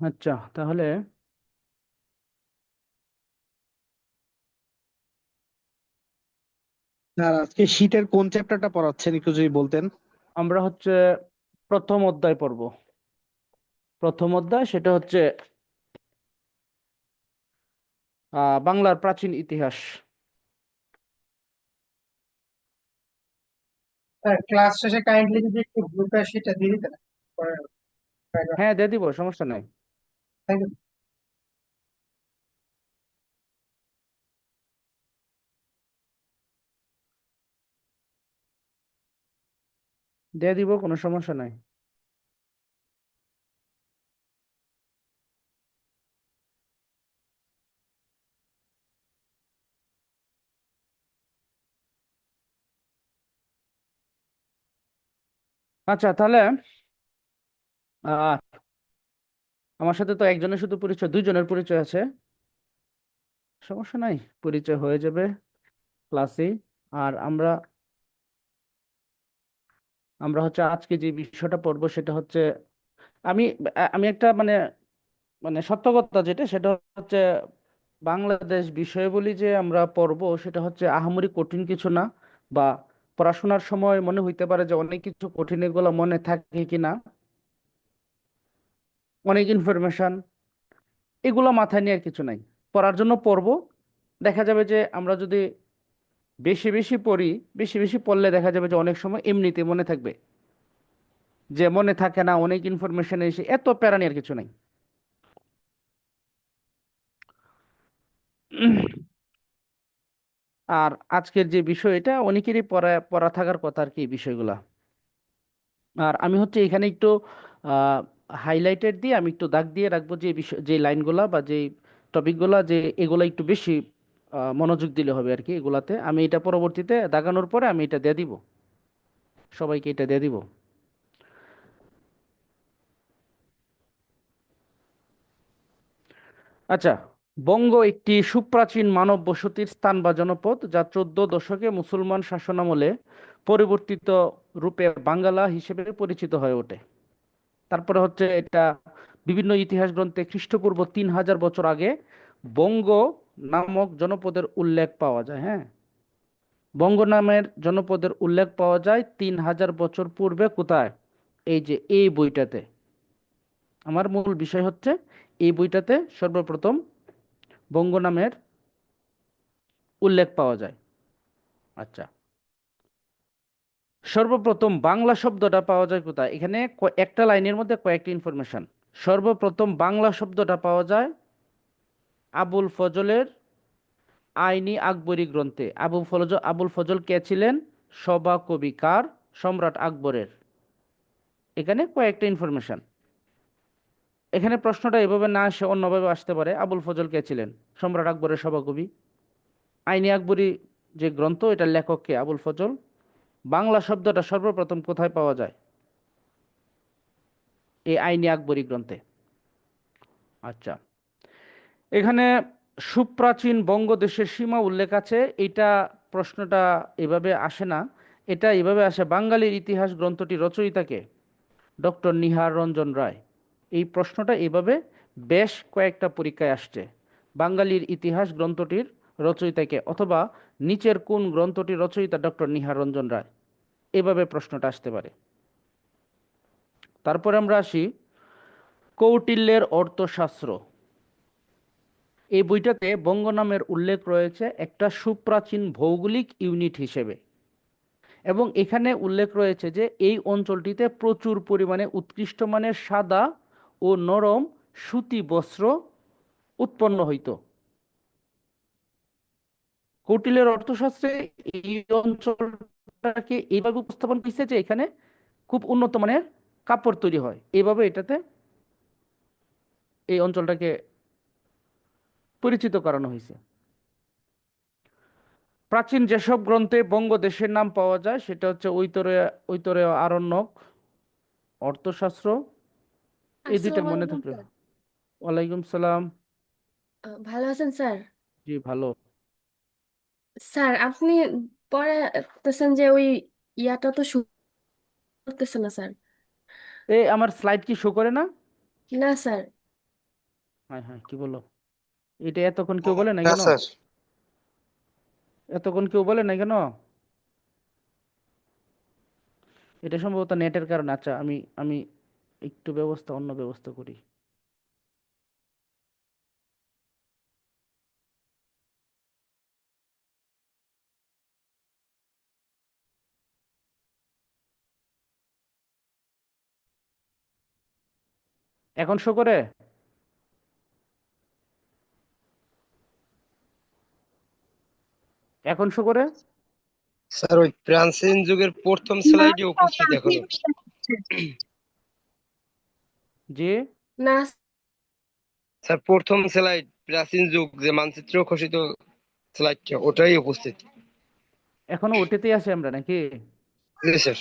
আচ্ছা, তাহলে আর আজকে শীতের কোন চ্যাপ্টারটা পড়াচ্ছেন একটু যদি বলতেন। আমরা হচ্ছে প্রথম অধ্যায় পড়ব। প্রথম অধ্যায় সেটা হচ্ছে বাংলার প্রাচীন ইতিহাস। স্যার ক্লাস শেষে কাইন্ডলি যদি একটু গ্রুপে সেটা দিয়ে দিতেন। হ্যাঁ, দিয়ে দিব, সমস্যা নাই। Thank you. দিয়ে দিব, কোনো সমস্যা নাই। আচ্ছা, তাহলে আহ আমার সাথে তো একজনের শুধু পরিচয়, দুইজনের পরিচয় আছে। সমস্যা নাই, পরিচয় হয়ে যাবে ক্লাসে। আর আমরা আমরা হচ্ছে আজকে যে বিষয়টা পড়বো সেটা হচ্ছে, আমি আমি একটা মানে মানে সত্য কথা যেটা সেটা হচ্ছে, বাংলাদেশ বিষয়াবলী যে আমরা পড়বো সেটা হচ্ছে আহামরি কঠিন কিছু না। বা পড়াশোনার সময় মনে হইতে পারে যে অনেক কিছু কঠিন, এগুলো মনে থাকে কিনা, অনেক ইনফরমেশন, এগুলো মাথায় নিয়ে আর কিছু নাই। পড়ার জন্য পড়বো। দেখা যাবে যে আমরা যদি বেশি বেশি পড়ি, বেশি বেশি পড়লে দেখা যাবে যে অনেক সময় এমনিতে মনে থাকবে। যে মনে থাকে না, অনেক ইনফরমেশন এসে এত প্যারা নিয়ে আর কিছু নাই। আর আজকের যে বিষয়, এটা অনেকেরই পড়া পড়া থাকার কথা আর কি, এই বিষয়গুলা। আর আমি হচ্ছে এখানে একটু হাইলাইটেড দিয়ে আমি একটু দাগ দিয়ে রাখবো যে বিষয়, যে লাইনগুলা বা যে টপিকগুলা, যে এগুলা একটু বেশি মনোযোগ দিলে হবে আর কি। এগুলাতে আমি এটা পরবর্তীতে দাগানোর পরে আমি এটা দিয়ে দিব, সবাইকে এটা দিয়ে দিব। আচ্ছা, বঙ্গ একটি সুপ্রাচীন মানব বসতির স্থান বা জনপদ, যা 14 দশকে মুসলমান শাসনামলে পরিবর্তিত রূপে বাঙ্গালা হিসেবে পরিচিত হয়ে ওঠে। তারপরে হচ্ছে এটা বিভিন্ন ইতিহাস গ্রন্থে খ্রিস্টপূর্ব 3000 বছর আগে বঙ্গ নামক জনপদের উল্লেখ পাওয়া যায়। হ্যাঁ, বঙ্গ নামের জনপদের উল্লেখ পাওয়া যায় 3000 বছর পূর্বে। কোথায়? এই যে এই বইটাতে। আমার মূল বিষয় হচ্ছে এই বইটাতে সর্বপ্রথম বঙ্গ নামের উল্লেখ পাওয়া যায়। আচ্ছা, সর্বপ্রথম বাংলা শব্দটা পাওয়া যায় কোথায়? এখানে একটা লাইনের মধ্যে কয়েকটি ইনফরমেশন। সর্বপ্রথম বাংলা শব্দটা পাওয়া যায় আবুল ফজলের আইনি আকবরী গ্রন্থে। আবুল ফজল কে ছিলেন? সভা কবি কার? সম্রাট আকবরের। এখানে কয়েকটা ইনফরমেশন। এখানে প্রশ্নটা এভাবে না আসে, অন্যভাবে আসতে পারে। আবুল ফজল কে ছিলেন? সম্রাট আকবরের সভাকবি। আইনি আকবরী যে গ্রন্থ, এটার লেখক কে? আবুল ফজল। বাংলা শব্দটা সর্বপ্রথম কোথায় পাওয়া যায়? এই আইনি আকবরী গ্রন্থে। আচ্ছা, এখানে সুপ্রাচীন বঙ্গদেশের সীমা উল্লেখ আছে। এটা প্রশ্নটা এভাবে আসে না, এটা এভাবে আসে, বাঙালির ইতিহাস গ্রন্থটি রচয়িতাকে? ডক্টর নিহার রঞ্জন রায়। এই প্রশ্নটা এভাবে বেশ কয়েকটা পরীক্ষায় আসছে। বাঙালির ইতিহাস গ্রন্থটির রচয়িতাকে, অথবা নিচের কোন গ্রন্থটির রচয়িতা ডক্টর নিহার রঞ্জন রায়, এভাবে প্রশ্নটা আসতে পারে। তারপরে আমরা আসি কৌটিল্যের অর্থশাস্ত্র। এই বইটাতে বঙ্গ নামের উল্লেখ রয়েছে একটা সুপ্রাচীন ভৌগোলিক ইউনিট হিসেবে, এবং এখানে উল্লেখ রয়েছে যে এই অঞ্চলটিতে প্রচুর পরিমাণে উৎকৃষ্ট মানের সাদা ও নরম সুতি বস্ত্র উৎপন্ন হইত। কৌটিল্যের অর্থশাস্ত্রে এই অঞ্চলটাকে এইভাবে উপস্থাপন করছে যে এখানে খুব উন্নত মানের কাপড় তৈরি হয়, এইভাবে এটাতে এই অঞ্চলটাকে পরিচিত করানো হয়েছে। প্রাচীন যেসব গ্রন্থে বঙ্গদেশের নাম পাওয়া যায় সেটা হচ্ছে ঐতরেয় আরণ্যক, অর্থশাস্ত্র। এই দুইটা আসসালামু মনে আলাইকুম থাকলো। স্যার। ওয়ালাইকুম সালাম। ভালো আছেন স্যার? জি, ভালো। স্যার আপনি পড়াতেছেন যে ওই ইয়াটা তো শুনতেছে না স্যার। এই আমার স্লাইড কি শো করে না? না স্যার। হ্যাঁ হ্যাঁ, কি বলো? এটা এতক্ষণ কেউ বলে নাই না কেন? স্যার। এতক্ষণ কেউ বলে নাই কেন? এটা সম্ভবত নেটের কারণে। আচ্ছা, আমি আমি একটু অন্য ব্যবস্থা করি। এখন শো করে? এখন শো করে? স্যার ওই প্রাচীন যুগের প্রথম স্লাইডে উপস্থিত এখনো। যে না স্যার প্রথম স্লাইড প্রাচীন যুগ যে মানচিত্র খসিত স্লাইডটা ওটাই উপস্থিত। এখনো ওটাতেই আছে আমরা নাকি? জি স্যার।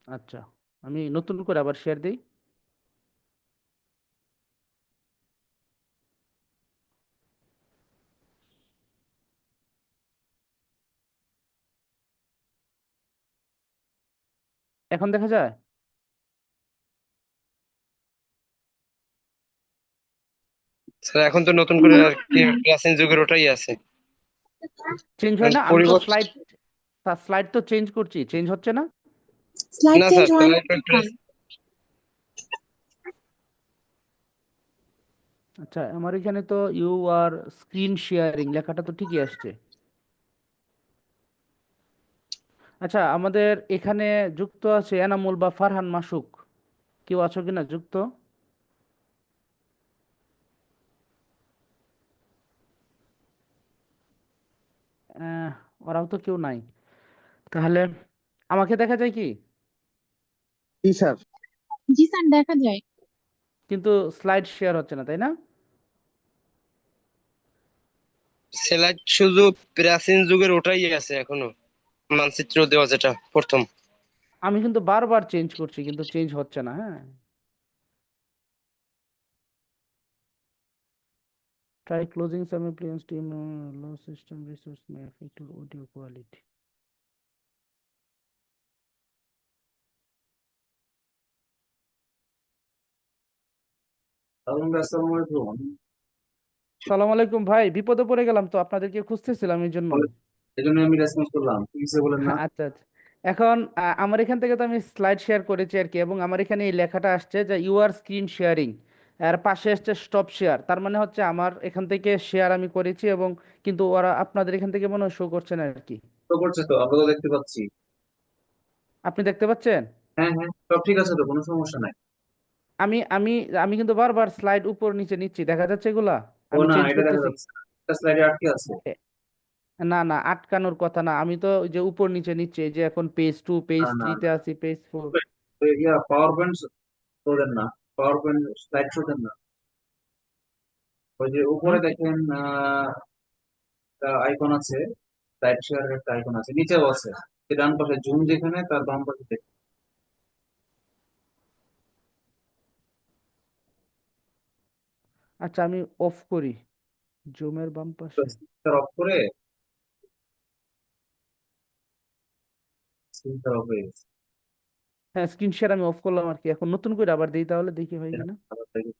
আচ্ছা, আমি নতুন করে আবার শেয়ার দিই। এখন দেখা যায়? স্যার এখন তো নতুন করে আর কি প্রাচীন যুগের ওটাই আছে। চেঞ্জ হয় না? আমি তো পরিবর্তন স্লাইড তো চেঞ্জ করছি, চেঞ্জ হচ্ছে না? স্লাইড না চেঞ্জ স্যার, হয় না স্লাইড আচ্ছা, আমার এখানে তো ইউ আর স্ক্রিন শেয়ারিং লেখাটা তো ঠিকই আসছে। আচ্ছা, আমাদের এখানে যুক্ত আছে এনামুল বা ফারহান মাসুক। কেউ আছো কিনা যুক্ত? আহ, ওরাও তো কেউ নাই। তাহলে আমাকে দেখা যায় কি? জি স্যার। জি স্যার, দেখা যায়। কিন্তু স্লাইড শেয়ার হচ্ছে না, তাই না? স্লাইড শুধু প্রাচীন যুগের ওটাই আছে এখনো, মানচিত্র দেওয়া যেটা প্রথম। আমি কিন্তু বারবার চেঞ্জ করছি, কিন্তু চেঞ্জ হচ্ছে না। হ্যাঁ, try closing some appliance team low system resource may affect your audio quality. সালাম আলাইকুম ভাই, বিপদে পড়ে গেলাম তো, আপনাদেরকে খুঁজতেছিলাম এই জন্য। এই জন্য আমি রেসপন্স করলাম, কি কিছু বলেন না। আচ্ছা আচ্ছা। এখন আমার এখান থেকে তো আমি স্লাইড শেয়ার করেছি আর কি, এবং আমার এখানে এই লেখাটা আসছে যে ইউ আর স্ক্রিন শেয়ারিং, আর পাশে আসছে স্টপ শেয়ার। তার মানে হচ্ছে আমার এখান থেকে শেয়ার আমি করেছি, এবং কিন্তু ওরা আপনাদের এখান থেকে মনে হয় শো করছে না আর কি। তো করছে তো, আমরা তো দেখতে পাচ্ছি। আপনি দেখতে পাচ্ছেন? হ্যাঁ হ্যাঁ, সব ঠিক আছে তো, কোনো সমস্যা নাই। আমি আমি আমি কিন্তু বারবার স্লাইড উপর নিচে নিচ্ছি, দেখা যাচ্ছে এগুলা? ও আমি না, চেঞ্জ এটা দেখা করতেছি। যাচ্ছে না। একটা স্লাইডে আটকে আছে। না না, আটকানোর কথা না, আমি তো ওই যে উপর নিচে নিচ্ছি, এই যে এখন পেজ 2 পেজ না না 3 তে আছি, পেজ 4। ইয়া পাওয়ার পয়েন্ট শোধেন না, পাওয়ার পয়েন্ট স্লাইড শোধেন না। ওই যে উপরে হুম। দেখেন আইকন আছে, স্লাইড শেয়ারের একটা আইকন আছে, নিচেও আছে। যে ডান পাশে জুম যেখানে, তার বাম পাশে দেখেন। আচ্ছা, আমি অফ করি জুমের বাম পাশে। অফ করে স্ক্রিনটা অফ হয়ে গেছে। হ্যাঁ, স্ক্রিন শেয়ার আমি অফ করলাম আর কি। এখন নতুন করে আবার দিই, তাহলে দেখি হয় কিনা। আবার দেখি।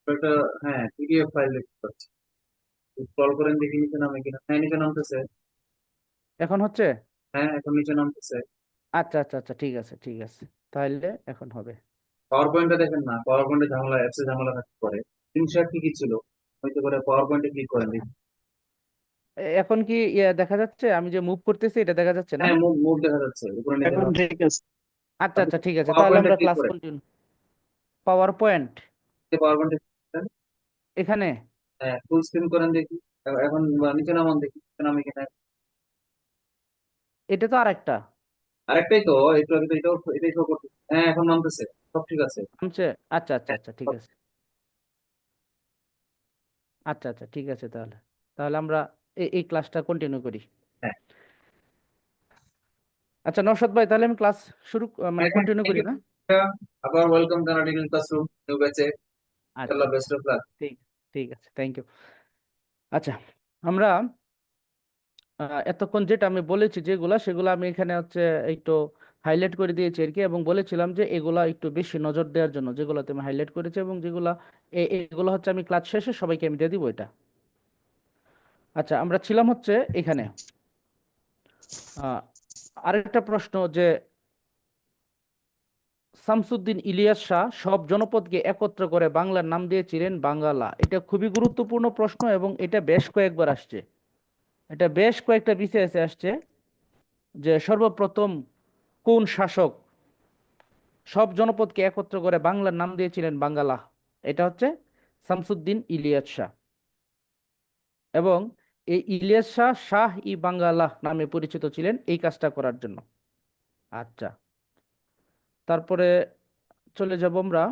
একটা, হ্যাঁ, পিডিএফ ফাইল দেখতে পাচ্ছি। স্ক্রল করেন দেখি নিচে নামে কিনা। হ্যাঁ, নিচে নামতেছে। এখন হচ্ছে? হ্যাঁ, এখন নিচে নামতেছে। আচ্ছা আচ্ছা আচ্ছা, ঠিক আছে ঠিক আছে, তাহলে এখন হবে। পাওয়ার পয়েন্টে দেখেন না, পাওয়ার পয়েন্টে ঝামেলা, অ্যাপসে ঝামেলা থাকতে পারে। স্ক্রিনশট কি কি ছিল, হয়তো করে পাওয়ার পয়েন্টে ক্লিক করেন দেখি। এখন কি দেখা যাচ্ছে? আমি যে মুভ করতেছি এটা দেখা যাচ্ছে না? হ্যাঁ, মুভ মুভ দেখা যাচ্ছে, উপরে নিচে এখন নামছে। ঠিক আছে। আচ্ছা আচ্ছা, ঠিক আছে, পাওয়ার তাহলে পয়েন্টে আমরা ক্লিক ক্লাস করেন। কন্টিনিউ। পাওয়ার পয়েন্ট পাওয়ার পয়েন্টে এখানে? হ্যাঁ, ফুল স্ক্রিন করেন দেখি। এখন নিচে নামান দেখি, নিচে নামে কিনা। এটা তো আরেকটা আরেকটাই তো, একটু আগে তো এটাই শো করতেছে। হ্যাঁ, এখন নামতেছে, সব ঠিক আছে। নামছে? আচ্ছা আচ্ছা হ্যাঁ, আচ্ছা, ঠিক আছে। আচ্ছা আচ্ছা, ঠিক আছে, তাহলে তাহলে আমরা এই ক্লাসটা কন্টিনিউ করি। হ্যাঁ। আচ্ছা নওশাদ ভাই, তাহলে আমি ক্লাস শুরু মানে হ্যাঁ, কন্টিনিউ thank করি you. না? আবার welcome Canada digital classroom new ব্যাচে। আচ্ছা আল্লাহ বেস্ট অফ লাক। ঠিক ঠিক আছে, থ্যাংক ইউ। আচ্ছা, আমরা এতক্ষণ যেটা আমি বলেছি যেগুলা, সেগুলো আমি এখানে হচ্ছে একটু হাইলাইট করে দিয়েছি আর কি, এবং বলেছিলাম যে এগুলা একটু বেশি নজর দেওয়ার জন্য, যেগুলোতে আমি হাইলাইট করেছি, এবং যেগুলা এগুলো হচ্ছে আমি ক্লাস শেষে সবাইকে আমি দিয়ে দিব এটা। আচ্ছা, আমরা ছিলাম হচ্ছে এখানে আরেকটা প্রশ্ন যে শামসুদ্দিন ইলিয়াস শাহ সব জনপদকে একত্র করে বাংলার নাম দিয়েছিলেন বাঙ্গালা। এটা খুবই গুরুত্বপূর্ণ প্রশ্ন, এবং এটা বেশ কয়েকবার আসছে, এটা বেশ কয়েকটা বিসিএসে আসছে যে সর্বপ্রথম কোন শাসক সব জনপদকে একত্র করে বাংলার নাম দিয়েছিলেন বাঙ্গালা। এটা হচ্ছে শামসুদ্দিন ইলিয়াস শাহ, এবং এই ইলিয়াস শাহ শাহ ই বাঙ্গালা নামে পরিচিত ছিলেন এই কাজটা করার জন্য। আচ্ছা, তারপরে চলে যাব আমরা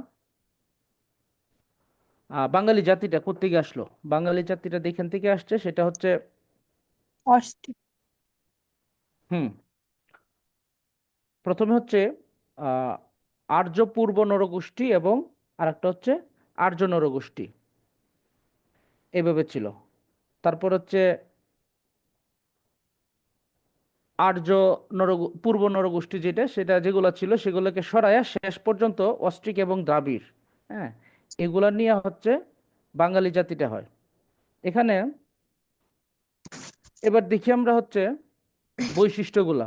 বাঙালি জাতিটা কোত্থেকে আসলো। বাঙালি জাতিটা যেখান থেকে আসছে সেটা হচ্ছে অস্ট্রিক। হুম প্রথমে হচ্ছে আহ আর্য পূর্ব নরগোষ্ঠী, এবং আরেকটা হচ্ছে আর্য নরগোষ্ঠী, এভাবে ছিল। তারপর হচ্ছে আর্য পূর্ব নরগোষ্ঠী যেটা, সেটা যেগুলো ছিল সেগুলোকে সরায়া শেষ পর্যন্ত অস্ট্রিক এবং দ্রাবিড়, হ্যাঁ, এগুলা নিয়ে হচ্ছে বাঙালি জাতিটা হয়। এখানে এবার দেখি আমরা হচ্ছে বৈশিষ্ট্যগুলা,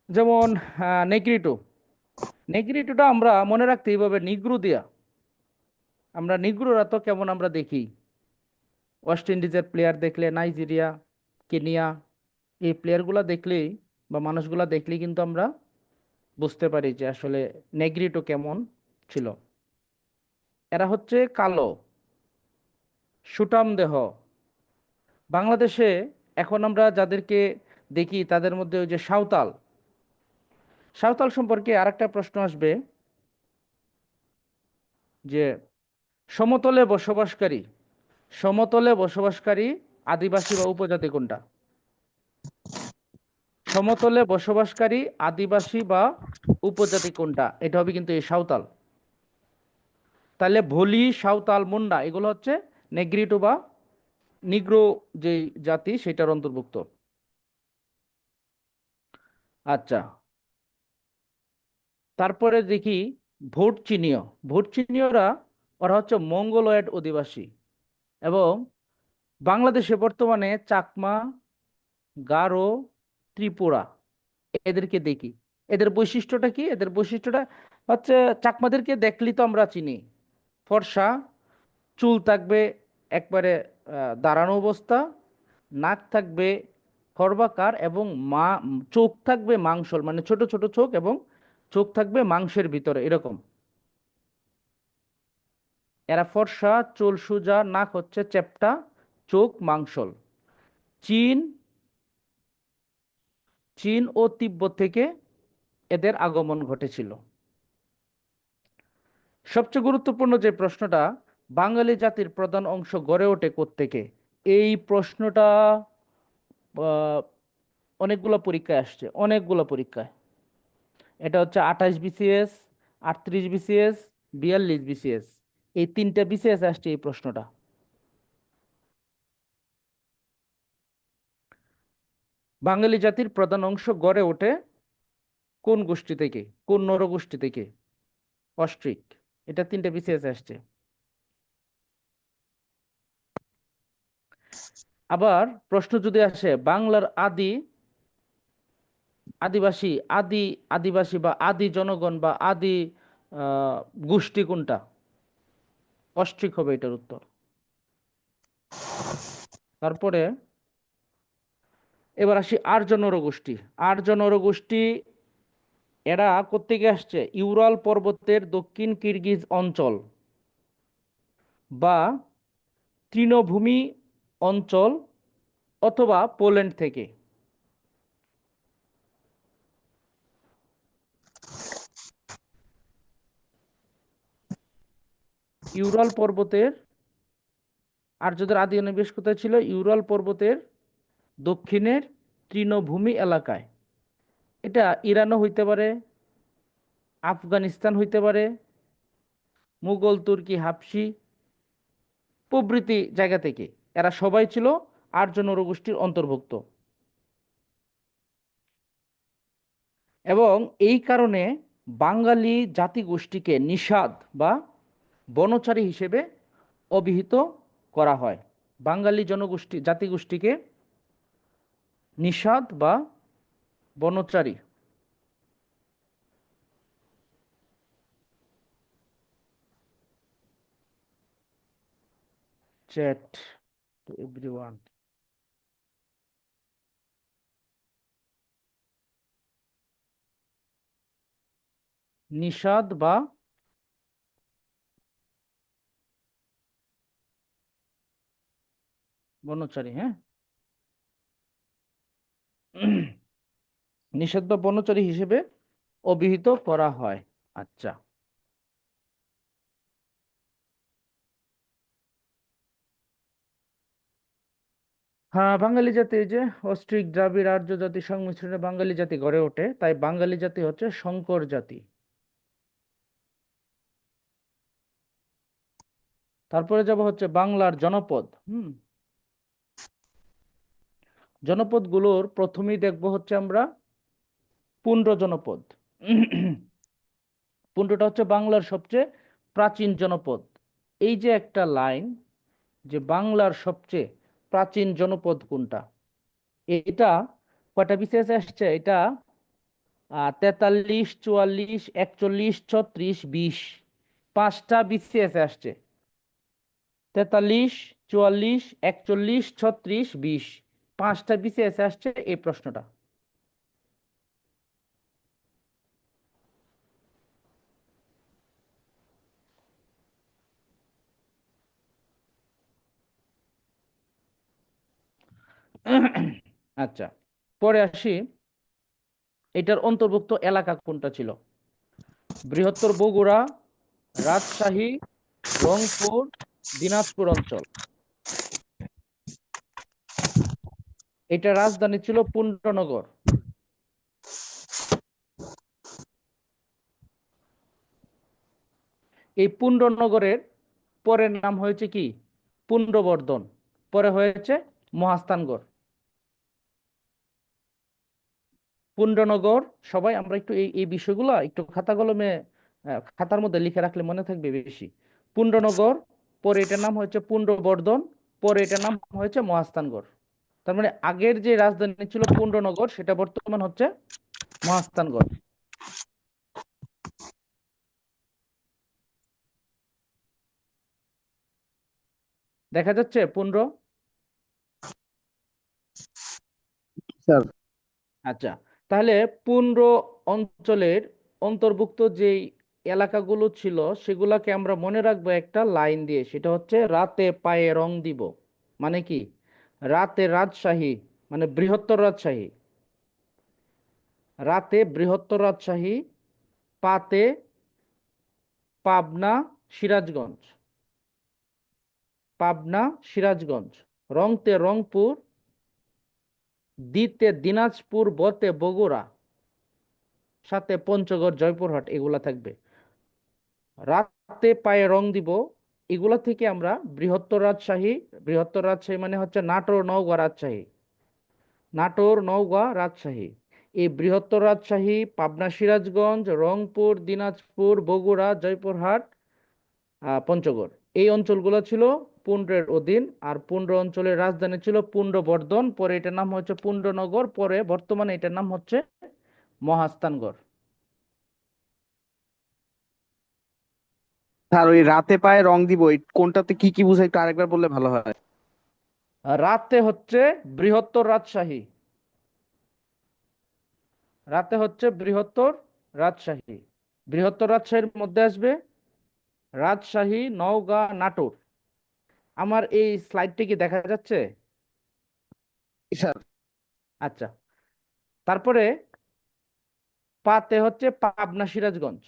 যেমন নেগ্রিটো। নেগ্রিটোটা আমরা মনে রাখতে এইভাবে নিগ্রো দিয়া, আমরা নিগ্রোরা তো কেমন আমরা দেখি, ওয়েস্ট ইন্ডিজের প্লেয়ার দেখলে, নাইজেরিয়া, কেনিয়া, এই প্লেয়ারগুলো দেখলেই বা মানুষগুলা দেখলেই কিন্তু আমরা বুঝতে পারি যে আসলে নেগ্রিটো কেমন ছিল। এরা হচ্ছে কালো, সুঠাম দেহ। বাংলাদেশে এখন আমরা যাদেরকে দেখি তাদের মধ্যে ওই যে সাঁওতাল, সাঁওতাল সম্পর্কে আরেকটা প্রশ্ন আসবে যে সমতলে বসবাসকারী, সমতলে বসবাসকারী আদিবাসী বা উপজাতি কোনটা? সমতলে বসবাসকারী আদিবাসী বা উপজাতি কোনটা? এটা হবে কিন্তু এই সাঁওতাল। তাহলে ভোলি, সাঁওতাল, মুন্ডা এগুলো হচ্ছে নেগ্রিটো বা নিগ্রো যে জাতি সেটার অন্তর্ভুক্ত। আচ্ছা, তারপরে দেখি ভোট চিনীয়। ভোট চিনীয়রা, ওরা হচ্ছে মঙ্গোলয়েড অধিবাসী, এবং বাংলাদেশে বর্তমানে চাকমা, গারো, ত্রিপুরা এদেরকে দেখি। এদের বৈশিষ্ট্যটা কি? এদের বৈশিষ্ট্যটা হচ্ছে চাকমাদেরকে দেখলেই তো আমরা চিনি, ফর্সা, চুল থাকবে একবারে দাঁড়ানো অবস্থা, নাক থাকবে খর্বাকার, এবং চোখ থাকবে মাংসল, মানে ছোট ছোট চোখ, এবং চোখ থাকবে মাংসের ভিতরে এরকম। এরা ফর্সা, চুল সোজা, নাক হচ্ছে চ্যাপ্টা, চোখ মাংসল। চীন চীন ও তিব্বত থেকে এদের আগমন ঘটেছিল। সবচেয়ে গুরুত্বপূর্ণ যে প্রশ্নটা, বাঙালি জাতির প্রধান অংশ গড়ে ওঠে কোত্থেকে, এই প্রশ্নটা আহ, অনেকগুলো পরীক্ষায় আসছে, অনেকগুলো পরীক্ষায়। এটা হচ্ছে 28 বিসিএস, 38 বিসিএস, 42 বিসিএস, এই তিনটা বিসিএস আসছে এই প্রশ্নটা। বাঙালি জাতির প্রধান অংশ গড়ে ওঠে কোন গোষ্ঠী থেকে, কোন নরগোষ্ঠী থেকে? অস্ট্রিক। এটা তিনটা বিসিএস আসছে। আবার প্রশ্ন যদি আসে বাংলার আদিবাসী, আদিবাসী বা আদি জনগণ বা আদি আহ, গোষ্ঠী কোনটা? অস্ট্রিক হবে এটার উত্তর। তারপরে এবার আসি আর্য নরগোষ্ঠী। আর্য নরগোষ্ঠী এরা কোত্থেকে আসছে? ইউরাল পর্বতের দক্ষিণ কিরগিজ অঞ্চল বা তৃণভূমি অঞ্চল, অথবা পোল্যান্ড থেকে। ইউরাল পর্বতের আর্যদের আদি নিবাস কোথায় ছিল? ইউরাল পর্বতের দক্ষিণের তৃণভূমি এলাকায়। এটা ইরানও হইতে পারে, আফগানিস্তান হইতে পারে, মুঘল, তুর্কি, হাবশি প্রভৃতি জায়গা থেকে। এরা সবাই ছিল আর্য নরগোষ্ঠীর অন্তর্ভুক্ত। এবং এই কারণে বাঙালি জাতিগোষ্ঠীকে নিষাদ বা বনচারী হিসেবে অভিহিত করা হয়। বাঙালি জাতিগোষ্ঠীকে নিষাদ বা বনচারী। Chat to everyone. নিষাদ বা বনচারী, হ্যাঁ, নিষাদ বা বনচারী হিসেবে অভিহিত করা হয়। আচ্ছা, হ্যাঁ, বাঙালি জাতি, এই যে অস্ট্রিক দ্রাবিড় আর্য জাতি সংমিশ্রণে বাঙালি জাতি গড়ে ওঠে, তাই বাঙালি জাতি হচ্ছে সংকর জাতি। তারপরে যাব হচ্ছে বাংলার জনপদ। জনপদগুলোর প্রথমেই দেখব হচ্ছে আমরা পুন্ড্র জনপদ। পুন্ড্রটা হচ্ছে বাংলার সবচেয়ে প্রাচীন জনপদ। এই যে একটা লাইন, যে বাংলার সবচেয়ে প্রাচীন জনপদ কোনটা, এটা কয়টা বিসিএস আসছে? এটা 43, 44, 41, 36, 20, 5টা বিসিএস আসছে। 43, 44, 41, 36, 20, 5টা বিসিএস আসছে এই প্রশ্নটা। আচ্ছা, পরে আসি, এটার অন্তর্ভুক্ত এলাকা কোনটা ছিল? বৃহত্তর বগুড়া, রাজশাহী, রংপুর, দিনাজপুর অঞ্চল। এটা রাজধানী ছিল পুন্ড্রনগর। এই পুন্ড্রনগরের পরের নাম হয়েছে কি? পুন্ড্রবর্ধন, পরে হয়েছে মহাস্থানগড়। পুন্ড্রনগর, সবাই আমরা একটু এই এই বিষয়গুলো একটু খাতা কলমে খাতার মধ্যে লিখে রাখলে মনে থাকবে বেশি। পুন্ড্রনগর, পরে এটার নাম হয়েছে পুন্ড্রবর্ধন, পরে এটার নাম হয়েছে মহাস্থানগড়। তার মানে আগের যে রাজধানী ছিল পুন্ড্রনগর, সেটা বর্তমান হচ্ছে মহাস্থানগড়। দেখা যাচ্ছে পুন্ড্র? স্যার, আচ্ছা, তাহলে পুন্ড্র অঞ্চলের অন্তর্ভুক্ত যেই এলাকাগুলো ছিল সেগুলাকে আমরা মনে রাখবো একটা লাইন দিয়ে, সেটা হচ্ছে রাতে পায়ে রং দিব। মানে কি? রাতে রাজশাহী, মানে বৃহত্তর রাজশাহী। রাতে বৃহত্তর রাজশাহী, পাতে পাবনা, সিরাজগঞ্জ, পাবনা, সিরাজগঞ্জ, রংতে রংপুর, দিতে দিনাজপুর, বতে বগুড়া, সাথে পঞ্চগড়, জয়পুরহাট, এগুলা থাকবে। রাতে পায়ে রং দিব, এগুলা থেকে আমরা বৃহত্তর রাজশাহী, বৃহত্তর রাজশাহী মানে হচ্ছে নাটোর, নওগাঁ, রাজশাহী, নাটোর, নওগাঁ, রাজশাহী, এই বৃহত্তর রাজশাহী, পাবনা, সিরাজগঞ্জ, রংপুর, দিনাজপুর, বগুড়া, জয়পুরহাট, পঞ্চগড়, এই অঞ্চলগুলো ছিল পুন্ড্রের অধীন। আর পুন্ড্র অঞ্চলের রাজধানী ছিল পুন্ড্রবর্ধন, পরে এটার নাম হচ্ছে পুন্ড্রনগর, পরে বর্তমানে এটার নাম হচ্ছে মহাস্থানগড়। স্যার ওই রাতে পায়ে রং দিব, কোনটাতে কি কি বুঝায় একটু আরেকবার বললে ভালো হয়। রাতে হচ্ছে বৃহত্তর রাজশাহী, রাতে হচ্ছে বৃহত্তর রাজশাহী। বৃহত্তর রাজশাহীর মধ্যে আসবে রাজশাহী, নওগাঁ, নাটোর। আমার এই স্লাইডটি কি দেখা যাচ্ছে? স্যার, আচ্ছা, তারপরে পাতে হচ্ছে পাবনা, সিরাজগঞ্জ।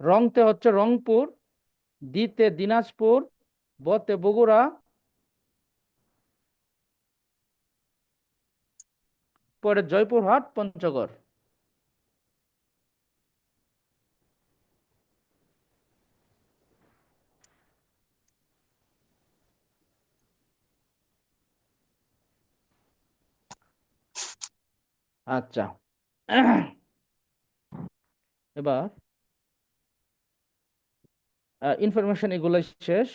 রংতে হচ্ছে রংপুর, দিতে দিনাজপুর, বতে বগুড়া, পরে জয়পুরহাট, পঞ্চগড়। আচ্ছা, এবার ইনফরমেশন এগুলো শেষ।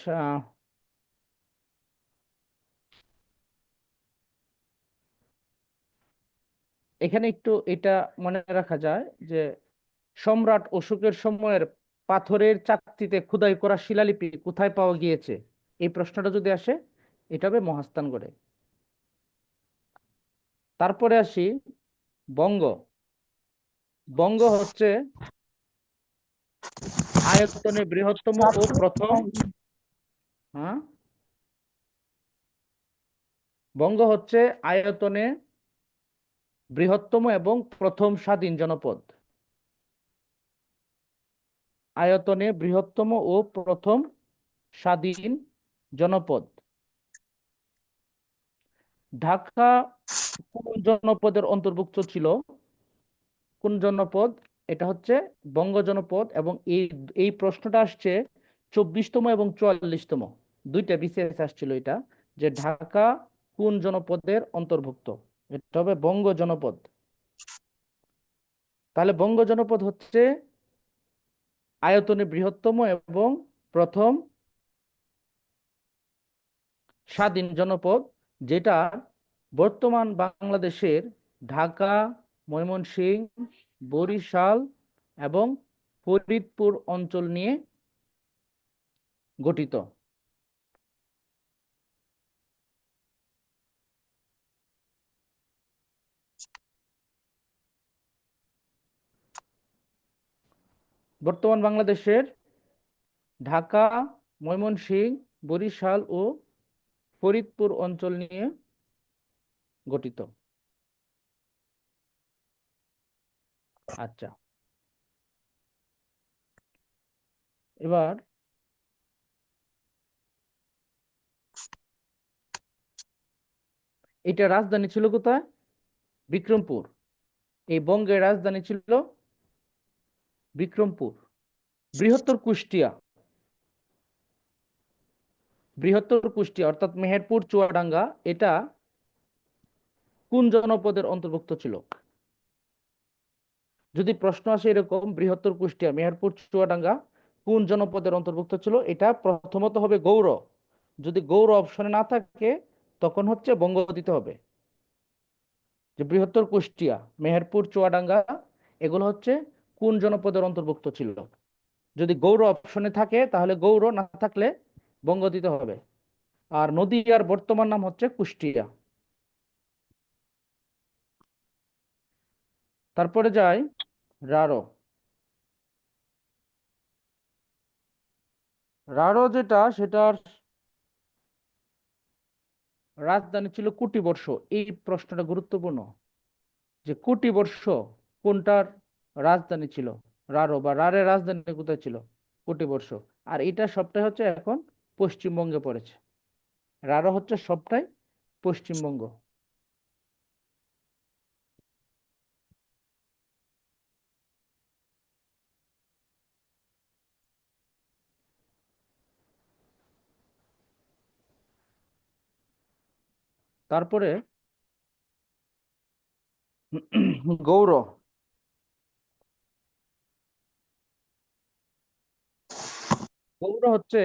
এখানে একটু এটা মনে রাখা যায় যে সম্রাট অশোকের সময়ের পাথরের চাকতিতে খোদাই করা শিলালিপি কোথায় পাওয়া গিয়েছে, এই প্রশ্নটা যদি আসে এটা হবে মহাস্থানগড়ে। তারপরে আসি বঙ্গ। বঙ্গ হচ্ছে আয়তনে বৃহত্তম ও প্রথম, হ্যাঁ, বঙ্গ হচ্ছে আয়তনে বৃহত্তম এবং প্রথম স্বাধীন জনপদ। আয়তনে বৃহত্তম ও প্রথম স্বাধীন জনপদ। ঢাকা কোন জনপদের অন্তর্ভুক্ত ছিল? কোন জনপদ? এটা হচ্ছে বঙ্গ জনপদ, এবং এই এই প্রশ্নটা আসছে 24তম এবং 44তম, দুইটা বিসিএস আসছিল এটা, যে ঢাকা কোন জনপদের অন্তর্ভুক্ত। এটা হবে বঙ্গ জনপদ। তাহলে বঙ্গ জনপদ হচ্ছে আয়তনে বৃহত্তম এবং প্রথম স্বাধীন জনপদ, যেটা বর্তমান বাংলাদেশের ঢাকা, ময়মনসিংহ, বরিশাল এবং ফরিদপুর অঞ্চল নিয়ে গঠিত। বর্তমান বাংলাদেশের ঢাকা, ময়মনসিংহ, বরিশাল ও ফরিদপুর অঞ্চল নিয়ে গঠিত। আচ্ছা, এবার এটা রাজধানী ছিল কোথায়? বিক্রমপুর। এই বঙ্গের রাজধানী ছিল বিক্রমপুর। বৃহত্তর কুষ্টিয়া, বৃহত্তর কুষ্টিয়া অর্থাৎ মেহেরপুর, চুয়াডাঙ্গা, এটা কোন জনপদের অন্তর্ভুক্ত ছিল? যদি প্রশ্ন আসে এরকম, বৃহত্তর কুষ্টিয়া, মেহেরপুর, চুয়াডাঙ্গা কোন জনপদের অন্তর্ভুক্ত ছিল, এটা প্রথমত হবে গৌর। যদি গৌর অপশনে না থাকে তখন হচ্ছে বঙ্গ দিতে হবে। যে বৃহত্তর কুষ্টিয়া, মেহেরপুর, চুয়াডাঙ্গা এগুলো হচ্ছে কোন জনপদের অন্তর্ভুক্ত ছিল। যদি গৌর অপশনে থাকে তাহলে গৌর, না থাকলে বঙ্গ দিতে হবে। আর নদীয়ার বর্তমান নাম হচ্ছে কুষ্টিয়া। তারপরে যাই রাঢ়। রাঢ় যেটা, সেটার রাজধানী ছিল কুটিবর্ষ। এই প্রশ্নটা গুরুত্বপূর্ণ, যে কুটিবর্ষ কোনটার রাজধানী ছিল? রাঢ় বা রাঢ়ের রাজধানী কোথায় ছিল? কুটিবর্ষ। আর এটা সবটাই হচ্ছে এখন পশ্চিমবঙ্গে পড়েছে। রাঢ় হচ্ছে সবটাই পশ্চিমবঙ্গ। তারপরে গৌর। গৌর হচ্ছে,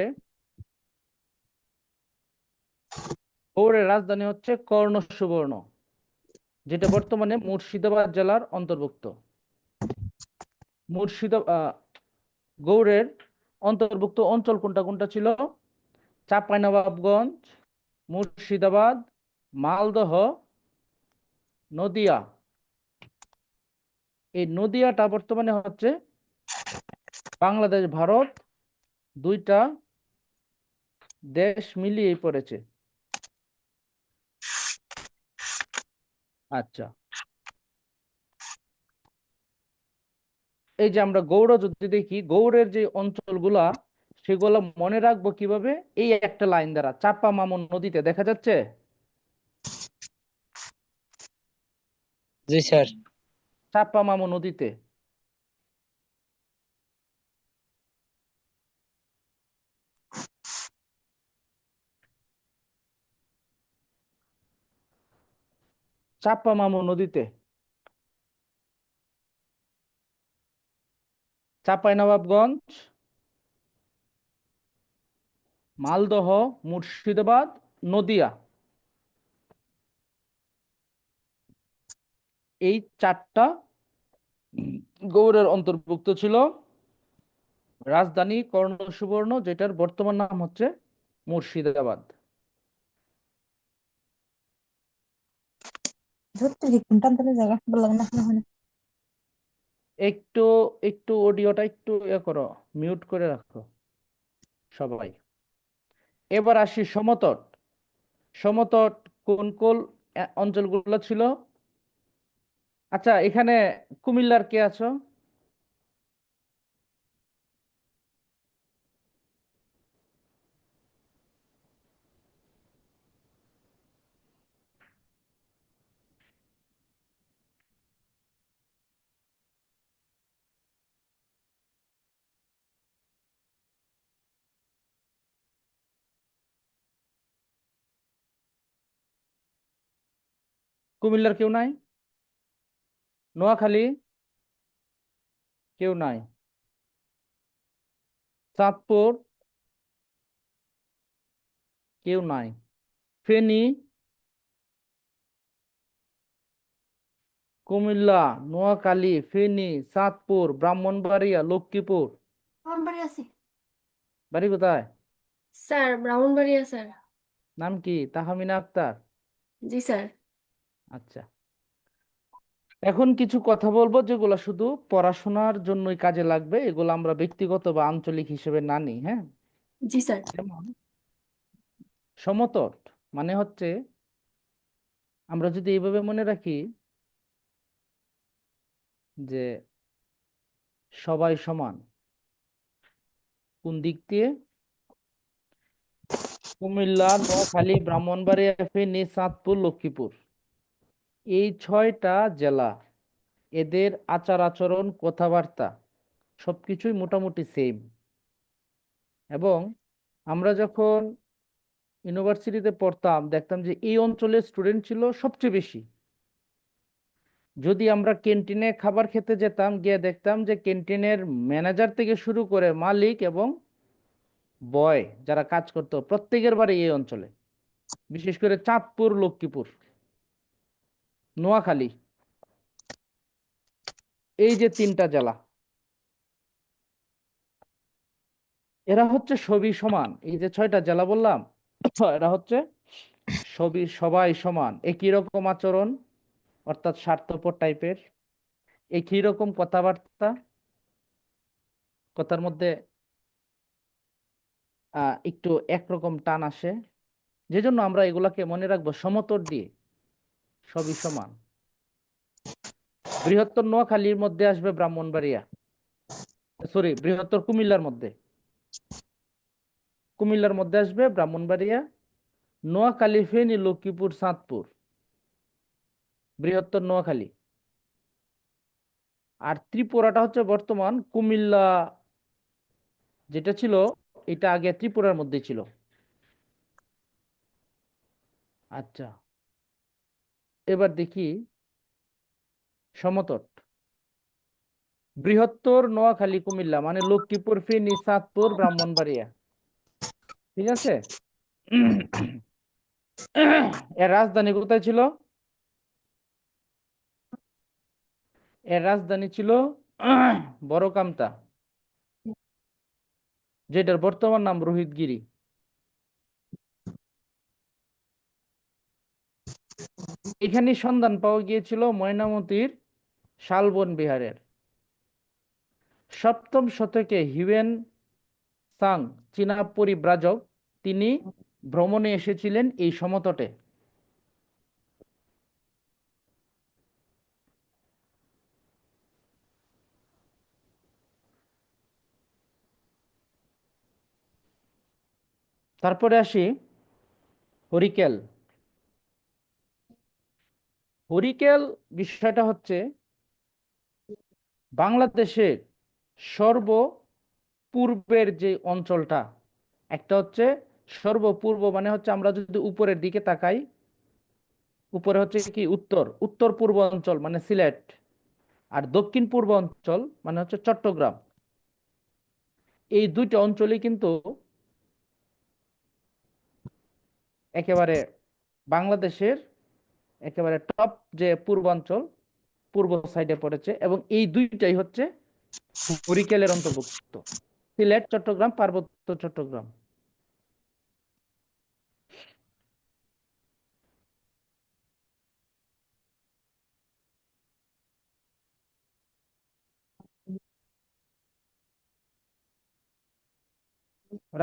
গৌড়ের রাজধানী হচ্ছে কর্ণ সুবর্ণ, যেটা বর্তমানে মুর্শিদাবাদ জেলার অন্তর্ভুক্ত। গৌড়ের অন্তর্ভুক্ত অঞ্চল কোনটা কোনটা ছিল? চাঁপাইনবাবগঞ্জ, মুর্শিদাবাদ, মালদহ, নদিয়া। এই নদিয়াটা বর্তমানে হচ্ছে বাংলাদেশ ভারত দুইটা দেশ মিলিয়ে পড়েছে। আচ্ছা, এই যে আমরা গৌড় যদি দেখি, গৌড়ের যে অঞ্চলগুলা সেগুলো মনে রাখবো কিভাবে? এই একটা লাইন দ্বারা, চাপা মামুন নদীতে, দেখা যাচ্ছে? জি স্যার। চাপা মামুন নদীতে। চাপা মামুন নদীতে, চাঁপাইনবাবগঞ্জ, মালদহ, মুর্শিদাবাদ, নদিয়া, এই চারটা গৌড়ের অন্তর্ভুক্ত ছিল। রাজধানী কর্ণসুবর্ণ, যেটার বর্তমান নাম হচ্ছে মুর্শিদাবাদ। ধরতে কোনটা ধরে জায়গা ভালো লাগে না হয় না। একটু একটু অডিওটা একটু করো, মিউট করে রাখো সবাই। এবার আসি সমতট। সমতট কোন কোন অঞ্চলগুলো ছিল? আচ্ছা, এখানে কুমিল্লার কে আছো? কুমিল্লার কেউ নাই? নোয়াখালী কেউ নাই? চাঁদপুর কেউ নাই? ফেনী, কুমিল্লা, নোয়াখালী, ফেনী, চাঁদপুর, ব্রাহ্মণবাড়িয়া, লক্ষ্মীপুর। ব্রাহ্মণবাড়িয়া আছে। বাড়ি কোথায়? Sir Brahmanbaria sir. নাম কি? তাহমিনা আক্তার? জি স্যার। আচ্ছা, এখন কিছু কথা বলবো যেগুলো শুধু পড়াশোনার জন্যই কাজে লাগবে, এগুলো আমরা ব্যক্তিগত বা আঞ্চলিক হিসেবে না নিই। হ্যাঁ, জি স্যার। যেমন সমতট মানে হচ্ছে, আমরা যদি এইভাবে মনে রাখি যে সবাই সমান, কোন দিক দিয়ে? কুমিল্লা, নোয়াখালী, ব্রাহ্মণবাড়িয়া, ফেনী, চাঁদপুর, লক্ষ্মীপুর, এই 6টা জেলা, এদের আচার আচরণ, কথাবার্তা সবকিছুই মোটামুটি সেম। এবং আমরা যখন ইউনিভার্সিটিতে পড়তাম দেখতাম যে এই অঞ্চলের স্টুডেন্ট ছিল সবচেয়ে বেশি। যদি আমরা ক্যান্টিনে খাবার খেতে যেতাম, গিয়ে দেখতাম যে ক্যান্টিনের ম্যানেজার থেকে শুরু করে মালিক এবং বয় যারা কাজ করতো প্রত্যেকের বাড়ি এই অঞ্চলে, বিশেষ করে চাঁদপুর, লক্ষ্মীপুর, নোয়াখালী, এই যে 3টা জেলা, এরা হচ্ছে সবই সমান। এই যে 6টা জেলা বললাম, এরা হচ্ছে সবাই সমান, একই রকম আচরণ, অর্থাৎ স্বার্থপর টাইপের, একই রকম কথাবার্তা, কথার মধ্যে একটু একরকম টান আসে। যে জন্য আমরা এগুলাকে মনে রাখবো সমতট দিয়ে, সবই সমান। বৃহত্তর নোয়াখালীর মধ্যে আসবে ব্রাহ্মণবাড়িয়া, সরি, বৃহত্তর কুমিল্লার মধ্যে আসবে ব্রাহ্মণবাড়িয়া, নোয়াখালী, ফেনী, লক্ষ্মীপুর, চাঁদপুর, বৃহত্তর নোয়াখালী। আর ত্রিপুরাটা হচ্ছে বর্তমান কুমিল্লা যেটা ছিল, এটা আগে ত্রিপুরার মধ্যে ছিল। আচ্ছা, এবার দেখি সমতট। বৃহত্তর নোয়াখালী, কুমিল্লা মানে লক্ষ্মীপুর, ফেনী, চাঁদপুর, ব্রাহ্মণবাড়িয়া, ঠিক আছে? এর রাজধানী কোথায় ছিল? এর রাজধানী ছিল বড়কামতা, যেটার বর্তমান নাম রোহিতগিরি। এখানে সন্ধান পাওয়া গিয়েছিল ময়নামতির শালবন বিহারের। 7ম শতকে হিউয়েন সাং, চীনা পরিব্রাজক, তিনি ভ্রমণে এসেছিলেন এই সমতটে। তারপরে আসি হরিকেল। হরিকেল বিষয়টা হচ্ছে বাংলাদেশের সর্বপূর্বের যে অঞ্চলটা, একটা হচ্ছে সর্বপূর্ব মানে হচ্ছে আমরা যদি উপরের দিকে তাকাই, উপরে হচ্ছে কি উত্তর, উত্তর পূর্ব অঞ্চল মানে সিলেট, আর দক্ষিণ পূর্ব অঞ্চল মানে হচ্ছে চট্টগ্রাম। এই দুইটা অঞ্চলই কিন্তু একেবারে বাংলাদেশের একেবারে টপ যে পূর্বাঞ্চল, পূর্ব সাইডে পড়েছে, এবং এই দুইটাই হচ্ছে হরিকেলের অন্তর্ভুক্ত, সিলেট, চট্টগ্রাম, পার্বত্য চট্টগ্রাম।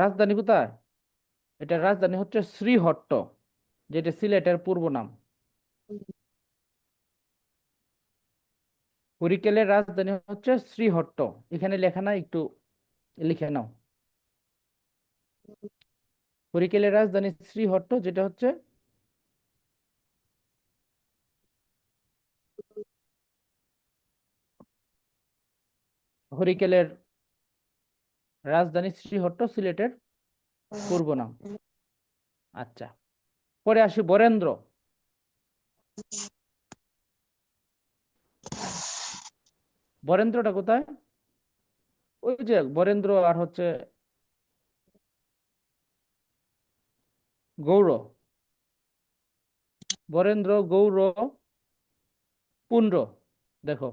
রাজধানী কোথায়? এটার রাজধানী হচ্ছে শ্রীহট্ট, যেটা সিলেটের পূর্ব নাম। হরিকেলের রাজধানী হচ্ছে শ্রীহট্ট। এখানে লেখা নাই, একটু লিখে নাও। হরিকেলের রাজধানী শ্রীহট্ট, যেটা হচ্ছে হরিকেলের রাজধানী শ্রীহট্ট, সিলেটের পূর্ব নাম। আচ্ছা, পরে আসি বরেন্দ্র। বরেন্দ্রটা কোথায়? ওই যে বরেন্দ্র আর হচ্ছে গৌড়, বরেন্দ্র, গৌড়, পুন্ড্র। দেখো,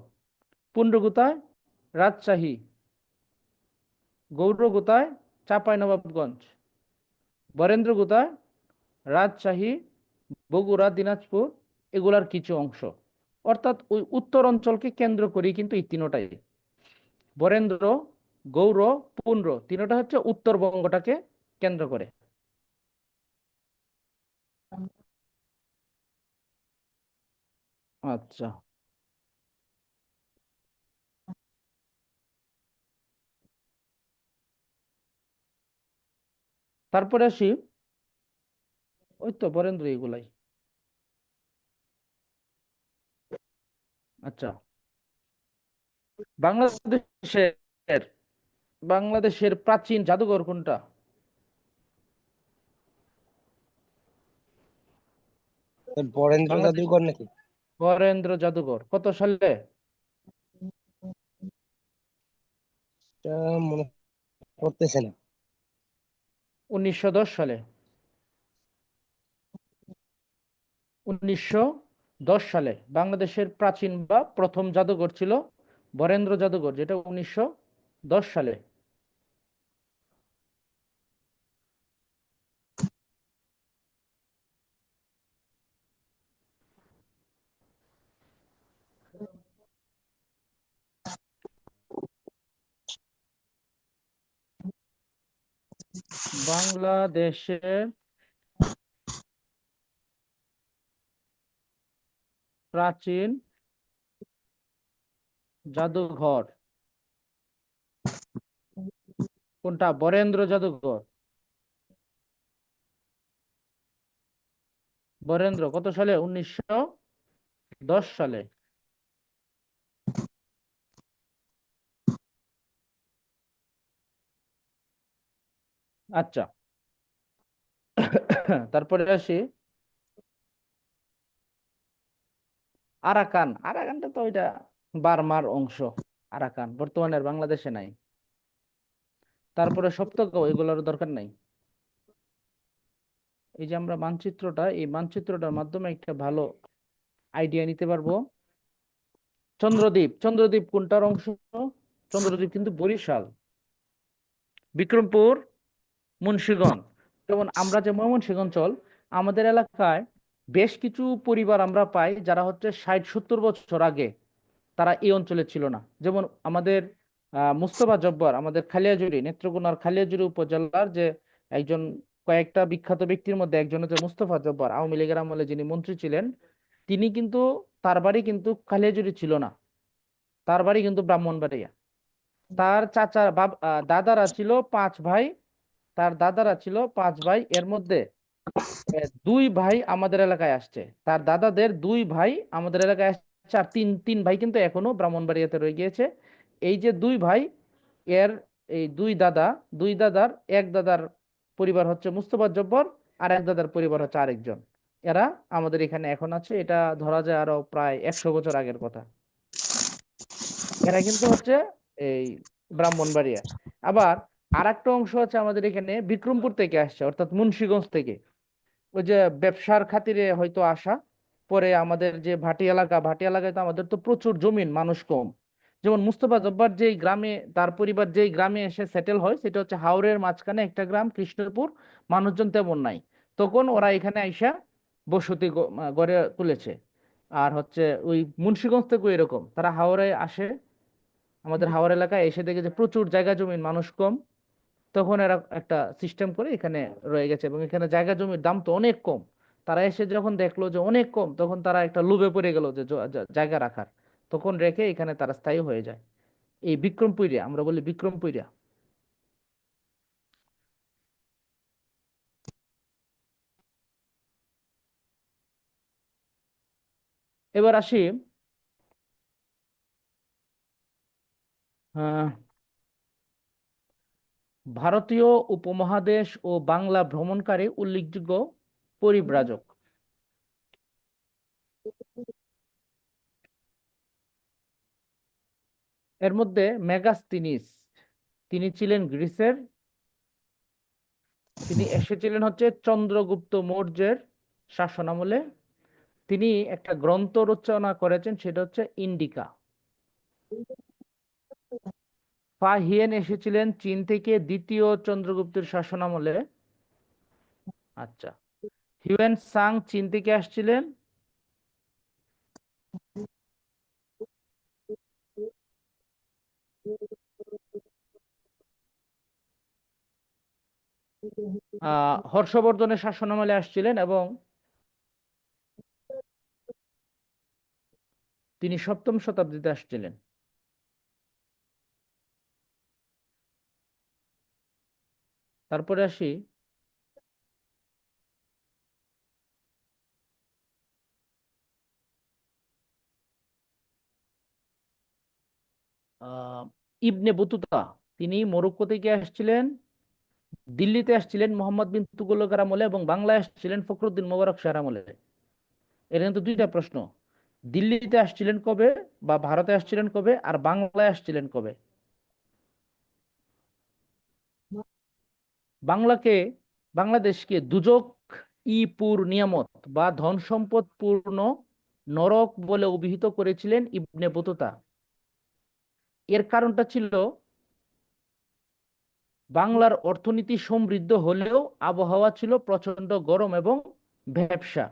পুন্ড্র কোথায়? রাজশাহী। গৌড় কোথায়? চাঁপাইনবাবগঞ্জ। বরেন্দ্র কোথায়? রাজশাহী, বগুড়া, দিনাজপুর, এগুলার কিছু অংশ। অর্থাৎ ওই উত্তর অঞ্চলকে কেন্দ্র করেই কিন্তু এই তিনোটাই, বরেন্দ্র, গৌড়, পুন্ড্র, তিনোটা হচ্ছে উত্তরবঙ্গটাকে কেন্দ্র করে। আচ্ছা, তারপরে আসি, ওই তো বরেন্দ্র, এগুলাই। আচ্ছা, বাংলাদেশের বাংলাদেশের প্রাচীন জাদুঘর কোনটা? বরেন্দ্র বাংলাদেশ জাদুঘর নাকি? বরেন্দ্র জাদুঘর কত সালে? এটা মনে পড়তেছে না। 1910 সালে। 1910 সালে বাংলাদেশের প্রাচীন বা প্রথম জাদুঘর ছিল বরেন্দ্র জাদুঘর, যেটা 1910 সালে। বাংলাদেশের প্রাচীন জাদুঘর কোনটা? বরেন্দ্র জাদুঘর। বরেন্দ্র কত সালে? 1910 সালে। আচ্ছা, তারপরে আসি আরাকান। আরাকানটা তো ওইটা বার্মার অংশ। আরাকান বর্তমানে আর বাংলাদেশে নাই। তারপরে সপ্তগ্রাম, এগুলোর দরকার নাই। এই যে আমরা মানচিত্রটা, এই মানচিত্রটার মাধ্যমে একটা ভালো আইডিয়া নিতে পারবো। চন্দ্রদ্বীপ, চন্দ্রদ্বীপ কোনটার অংশ? চন্দ্রদ্বীপ কিন্তু বরিশাল, বিক্রমপুর, মুন্সিগঞ্জ। যেমন আমরা যে ময়মনসিংহ অঞ্চল, আমাদের এলাকায় বেশ কিছু পরিবার আমরা পাই যারা হচ্ছে 60-70 বছর আগে তারা এই অঞ্চলে ছিল না। যেমন আমাদের মুস্তফা জব্বার, আমাদের খালিয়াজুড়ি, নেত্রকোনার খালিয়াজুড়ি উপজেলার যে একজন, কয়েকটা বিখ্যাত ব্যক্তির মধ্যে একজন হচ্ছে মুস্তফা জব্বার, আওয়ামী লীগের আমলে যিনি মন্ত্রী ছিলেন। তিনি কিন্তু, তার বাড়ি কিন্তু খালিয়াজুড়ি ছিল না, তার বাড়ি কিন্তু ব্রাহ্মণবাড়িয়া। তার চাচা দাদারা ছিল 5 ভাই, তার দাদারা ছিল 5 ভাই, এর মধ্যে 2 ভাই আমাদের এলাকায় আসছে, তার দাদাদের 2 ভাই আমাদের এলাকায় আসছে, আর তিন তিন ভাই কিন্তু এখনো ব্রাহ্মণবাড়িয়াতে রয়ে গিয়েছে। এই যে 2 ভাই, এর এই দুই দাদার এক দাদার পরিবার হচ্ছে মুস্তফা জব্বর, আর এক দাদার পরিবার হচ্ছে আরেকজন। এরা আমাদের এখানে এখন আছে, এটা ধরা যায় আরো প্রায় 100 বছর আগের কথা। এরা কিন্তু হচ্ছে এই ব্রাহ্মণবাড়িয়া। আবার আর একটা অংশ হচ্ছে আমাদের এখানে বিক্রমপুর থেকে আসছে, অর্থাৎ মুন্সিগঞ্জ থেকে। ওই যে ব্যবসার খাতিরে হয়তো আসা, পরে আমাদের যে ভাটি এলাকায় তো আমাদের তো প্রচুর জমিন, মানুষ কম। যেমন মুস্তফা জব্বার যেই গ্রামে, তার পরিবার যেই গ্রামে এসে সেটেল হয়, সেটা হচ্ছে হাওরের মাঝখানে একটা গ্রাম কৃষ্ণপুর, মানুষজন তেমন নাই। তখন ওরা এখানে আইসা বসতি গড়ে তুলেছে। আর হচ্ছে ওই মুন্সিগঞ্জ থেকে এরকম তারা হাওরে আসে, আমাদের হাওর এলাকায় এসে দেখে যে প্রচুর জায়গা জমিন, মানুষ কম। তখন এরা একটা সিস্টেম করে এখানে রয়ে গেছে, এবং এখানে জায়গা জমির দাম তো অনেক কম। তারা এসে যখন দেখলো যে অনেক কম, তখন তারা একটা লোভে পড়ে গেল যে জায়গা রাখার। তখন রেখে এখানে তারা স্থায়ী হয়ে যায়। এই বিক্রমপুরিয়া, আমরা বলি বিক্রমপুরিয়া। এবার আসি আহ, ভারতীয় উপমহাদেশ ও বাংলা ভ্রমণকারী উল্লেখযোগ্য পরিব্রাজক। এর মধ্যে মেগাস্তিনিস, তিনি ছিলেন গ্রিসের। তিনি এসেছিলেন হচ্ছে চন্দ্রগুপ্ত মৌর্যের শাসনামলে। তিনি একটা গ্রন্থ রচনা করেছেন, সেটা হচ্ছে ইন্ডিকা। ফা হিয়েন এসেছিলেন চীন থেকে দ্বিতীয় চন্দ্রগুপ্তের শাসনামলে। আচ্ছা, হিউয়েন সাং চীন থেকে আসছিলেন। হর্ষবর্ধনের শাসনামলে আসছিলেন, এবং তিনি 7ম শতাব্দীতে আসছিলেন। তারপরে আসি আহ ইবনে বতুতা, তিনি মরক্কো থেকে আসছিলেন। দিল্লিতে আসছিলেন মোহাম্মদ বিন তুগলকের আমলে, এবং বাংলায় আসছিলেন ফখরুদ্দিন মোবারক শাহর আমলে। এর কিন্তু 2টা প্রশ্ন, দিল্লিতে আসছিলেন কবে, বা ভারতে আসছিলেন কবে, আর বাংলায় আসছিলেন কবে? বাংলাকে, বাংলাদেশকে দুজক ই পুর নিয়ামত বা ধন সম্পদ পূর্ণ নরক বলে অভিহিত করেছিলেন ইবনে বতুতা। এর কারণটা ছিল বাংলার অর্থনীতি সমৃদ্ধ হলেও আবহাওয়া ছিল প্রচন্ড গরম এবং ভ্যাপসা।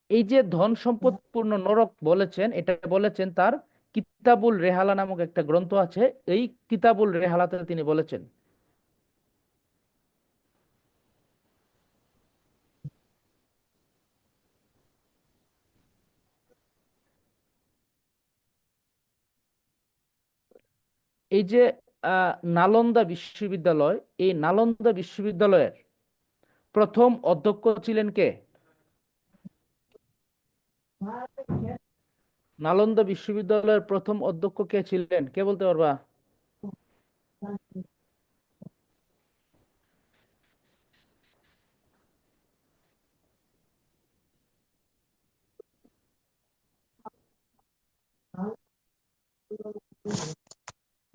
এই যে ধন সম্পদপূর্ণ নরক বলেছেন, এটা বলেছেন তার কিতাবুল রেহালা নামক একটা গ্রন্থ আছে, এই কিতাবুল রেহালাতে তিনি বলেছেন। এই যে নালন্দা বিশ্ববিদ্যালয়, এই নালন্দা বিশ্ববিদ্যালয়ের প্রথম অধ্যক্ষ ছিলেন কে? নালন্দা বিশ্ববিদ্যালয়ের প্রথম অধ্যক্ষ কে ছিলেন, কে বলতে পারবা?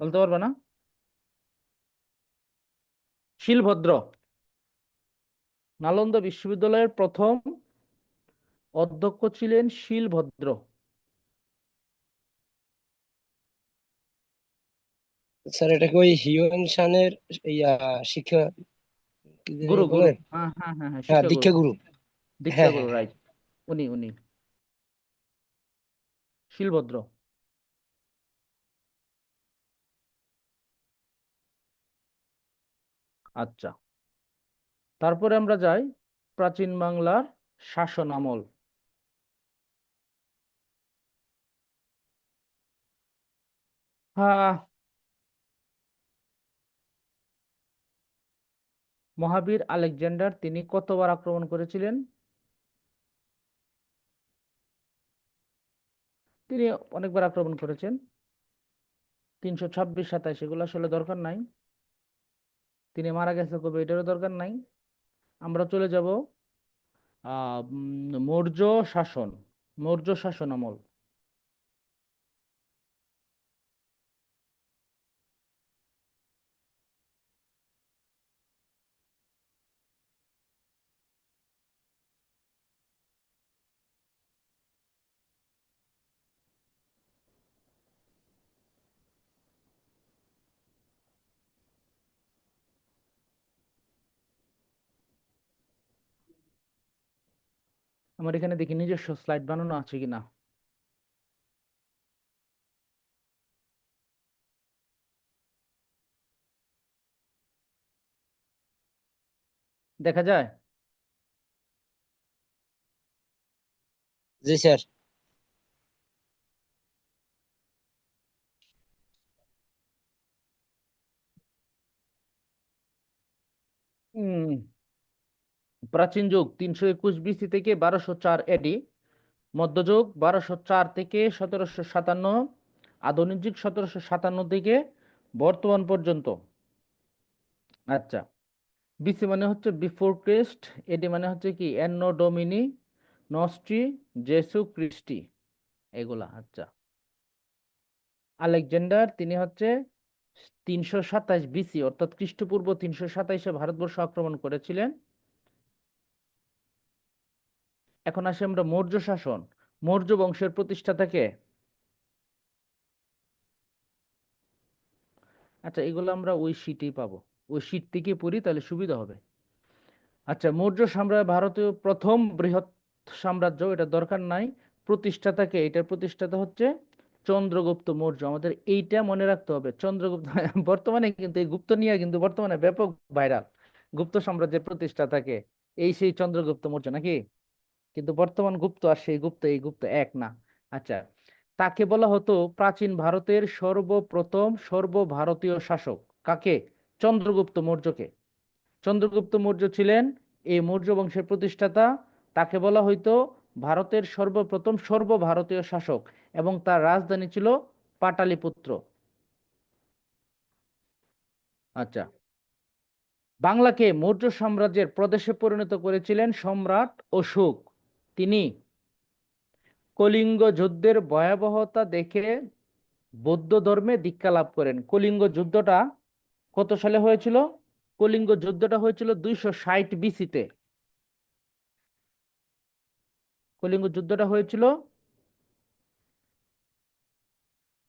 বলতে পারবা না? শিলভদ্র। নালন্দা বিশ্ববিদ্যালয়ের প্রথম অধ্যক্ষ ছিলেন শিলভদ্র। স্যার এটা কি ওই হিউয়েন সাংয়ের ইয়া শিক্ষা কি জানি গুরু গুরু, বলে? হ্যাঁ হ্যাঁ হ্যাঁ হ্যাঁ, হ্যাঁ, শিক্ষাগুরু। দীক্ষা গুরু। হ্যাঁ দীক্ষাগুরু, হ্যাঁ হ্যাঁ। রাইট। উনি উনি শিলভদ্র। আচ্ছা, তারপরে আমরা যাই প্রাচীন বাংলার শাসন আমল। হ্যাঁ, মহাবীর আলেকজান্ডার তিনি কতবার আক্রমণ করেছিলেন? তিনি অনেকবার আক্রমণ করেছেন। 326, 27 এগুলো আসলে দরকার নাই। তিনি মারা গেছে কবে এটারও দরকার নাই। আমরা চলে যাব মৌর্য শাসন, মৌর্য শাসন আমল। আমার এখানে দেখি নিজস্ব স্লাইড বানানো আছে কিনা। দেখা যায়? জি স্যার। হুম, প্রাচীন যুগ 321 বিসি থেকে 1204 এডি, মধ্যযুগ 1204 থেকে 1757, আধুনিক যুগ 1757 থেকে বর্তমান পর্যন্ত। আচ্ছা, বিসি মানে হচ্ছে বিফোর ক্রিস্ট, এডি মানে হচ্ছে কি অ্যান্নো ডোমিনি, নস্ট্রি, জেসু ক্রিস্টি, এগুলা। আচ্ছা, আলেকজান্ডার তিনি হচ্ছে 327 বিসি অর্থাৎ খ্রিস্টপূর্ব 327-এ ভারতবর্ষ আক্রমণ করেছিলেন। এখন আসি আমরা মৌর্য শাসন। মৌর্য বংশের প্রতিষ্ঠাতাকে। আচ্ছা, এগুলো আমরা ওই শীটেই পাবো, ওই শীট থেকে পড়ি তাহলে সুবিধা হবে। আচ্ছা, মৌর্য সাম্রাজ্য ভারতীয় প্রথম বৃহৎ সাম্রাজ্য, এটা দরকার নাই। প্রতিষ্ঠাতাকে, এটার প্রতিষ্ঠাতা হচ্ছে চন্দ্রগুপ্ত মৌর্য। আমাদের এইটা মনে রাখতে হবে, চন্দ্রগুপ্ত। বর্তমানে কিন্তু এই গুপ্ত নিয়ে কিন্তু বর্তমানে ব্যাপক ভাইরাল। গুপ্ত সাম্রাজ্যের প্রতিষ্ঠাতাকে, এই সেই চন্দ্রগুপ্ত মৌর্য নাকি? কিন্তু বর্তমান গুপ্ত আর সেই গুপ্ত এই গুপ্ত এক না। আচ্ছা, তাকে বলা হতো প্রাচীন ভারতের সর্বপ্রথম সর্বভারতীয় শাসক। কাকে? চন্দ্রগুপ্ত মৌর্যকে। চন্দ্রগুপ্ত মৌর্য ছিলেন এই মৌর্য বংশের প্রতিষ্ঠাতা। তাকে বলা হইতো ভারতের সর্বপ্রথম সর্বভারতীয় শাসক এবং তার রাজধানী ছিল পাটালিপুত্র। আচ্ছা, বাংলাকে মৌর্য সাম্রাজ্যের প্রদেশে পরিণত করেছিলেন সম্রাট অশোক। তিনি কলিঙ্গ যুদ্ধের ভয়াবহতা দেখে বৌদ্ধ ধর্মে দীক্ষা লাভ করেন। কলিঙ্গ যুদ্ধটা কত সালে হয়েছিল? কলিঙ্গ যুদ্ধটা হয়েছিল 260 বিসিতে। কলিঙ্গ যুদ্ধটা হয়েছিল,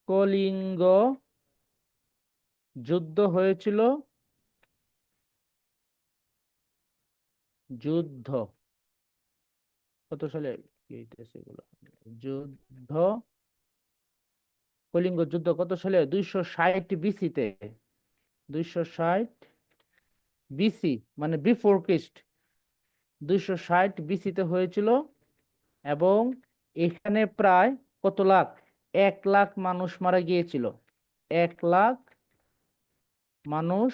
কলিঙ্গ যুদ্ধ হয়েছিল, যুদ্ধ কত সালে? কি হইতেছে এগুলো? যুদ্ধ, কলিঙ্গ যুদ্ধ কত সালে? 260 বিসিতে। 260 বিসি মানে বিফোর খ্রিস্ট, 260 বিসিতে হয়েছিল। এবং এখানে প্রায় কত লাখ? 1 লাখ মানুষ মারা গিয়েছিল। 1 লাখ মানুষ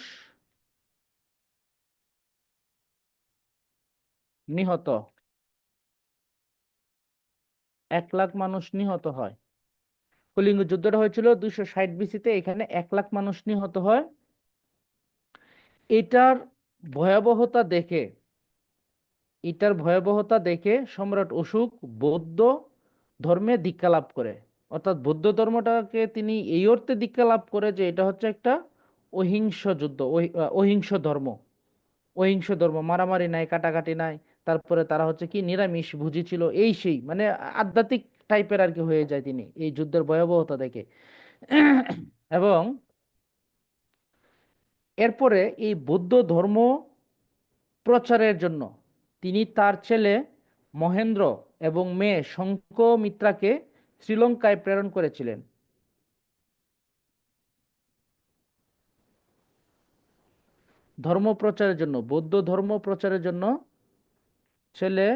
নিহত। 1 লাখ মানুষ নিহত হয়। কলিঙ্গ যুদ্ধটা হয়েছিল 260 বিসিতে, এখানে 1 লাখ মানুষ নিহত হয়। এটার ভয়াবহতা দেখে, এটার ভয়াবহতা দেখে সম্রাট অশোক বৌদ্ধ ধর্মে দীক্ষা লাভ করে। অর্থাৎ বৌদ্ধ ধর্মটাকে তিনি এই অর্থে দীক্ষা লাভ করে যে এটা হচ্ছে একটা অহিংস যুদ্ধ, অহিংস ধর্ম। অহিংস ধর্ম, মারামারি নাই, কাটাকাটি নাই। তারপরে তারা হচ্ছে কি নিরামিষ ভোজী ছিল, এই সেই মানে আধ্যাত্মিক টাইপের আর কি হয়ে যায় তিনি এই যুদ্ধের ভয়াবহতা দেখে। এবং এরপরে এই বৌদ্ধ ধর্ম প্রচারের জন্য তিনি তার ছেলে মহেন্দ্র এবং মেয়ে শঙ্খমিত্রাকে শ্রীলঙ্কায় প্রেরণ করেছিলেন। ধর্ম প্রচারের জন্য, বৌদ্ধ ধর্ম প্রচারের জন্য ছেলে,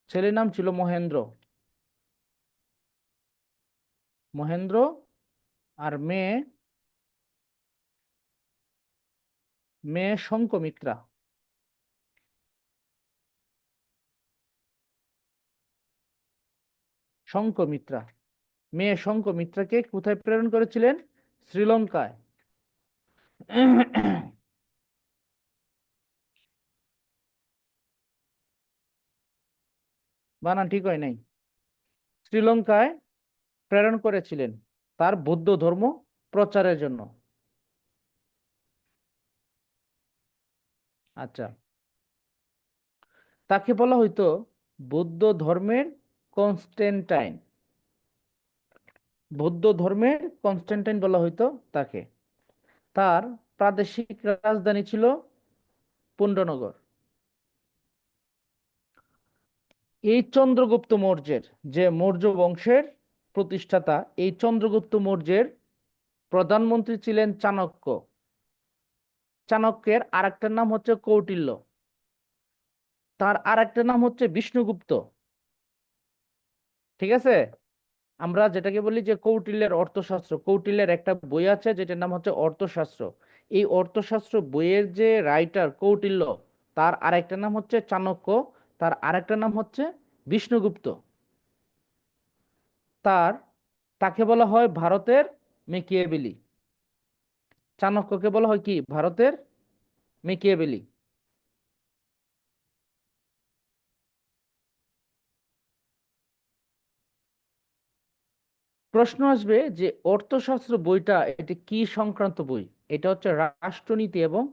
ছেলের নাম ছিল মহেন্দ্র, মহেন্দ্র, আর মেয়ে মেয়ে শঙ্কমিত্রা। শঙ্কমিত্রা, মেয়ে শঙ্কমিত্রাকে কোথায় প্রেরণ করেছিলেন? শ্রীলঙ্কায়। বানান ঠিক হয় নাই। শ্রীলঙ্কায় প্রেরণ করেছিলেন তার বৌদ্ধ ধর্ম প্রচারের জন্য। আচ্ছা, তাকে বলা হইতো বৌদ্ধ ধর্মের কনস্ট্যান্টাইন। বৌদ্ধ ধর্মের কনস্ট্যান্টাইন বলা হইতো তাকে। তার প্রাদেশিক রাজধানী ছিল পুণ্ডনগর। এই চন্দ্রগুপ্ত মৌর্যের, যে মৌর্য বংশের প্রতিষ্ঠাতা, এই চন্দ্রগুপ্ত মৌর্যের প্রধানমন্ত্রী ছিলেন চাণক্য। চাণক্যের আরেকটা নাম হচ্ছে কৌটিল্য। তার আরেকটা নাম হচ্ছে বিষ্ণুগুপ্ত। ঠিক আছে? আমরা যেটাকে বলি যে কৌটিল্যের অর্থশাস্ত্র, কৌটিল্যের একটা বই আছে যেটার নাম হচ্ছে অর্থশাস্ত্র। এই অর্থশাস্ত্র বইয়ের যে রাইটার কৌটিল্য, তার আরেকটা নাম হচ্ছে চাণক্য, তার আরেকটা নাম হচ্ছে বিষ্ণুগুপ্ত। তার তাকে বলা হয় ভারতের মেকিয়াভেলি। চাণক্যকে বলা হয় কি? ভারতের মেকিয়াভেলি। প্রশ্ন আসবে যে অর্থশাস্ত্র বইটা এটা কি সংক্রান্ত বই? এটা হচ্ছে রাষ্ট্রনীতি এবং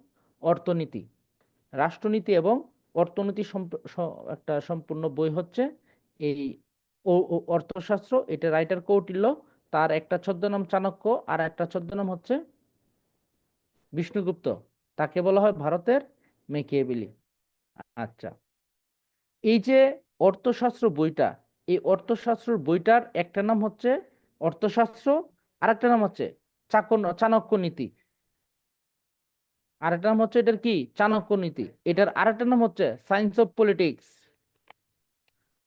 অর্থনীতি। রাষ্ট্রনীতি এবং অর্থনীতি একটা সম্পূর্ণ বই হচ্ছে এই অর্থশাস্ত্র। এটা রাইটার কৌটিল্য, তার একটা ছদ্মনাম চাণক্য, আর একটা ছদ্মনাম হচ্ছে বিষ্ণুগুপ্ত। তাকে বলা হয় ভারতের মেকিয়াভেলি। আচ্ছা, এই যে অর্থশাস্ত্র বইটা, এই অর্থশাস্ত্র বইটার একটা নাম হচ্ছে অর্থশাস্ত্র, আর একটা নাম হচ্ছে চাণক্য নীতি। আরেকটা নাম হচ্ছে এটার কি? চাণক্য নীতি। এটার আরেকটা নাম হচ্ছে science of politics.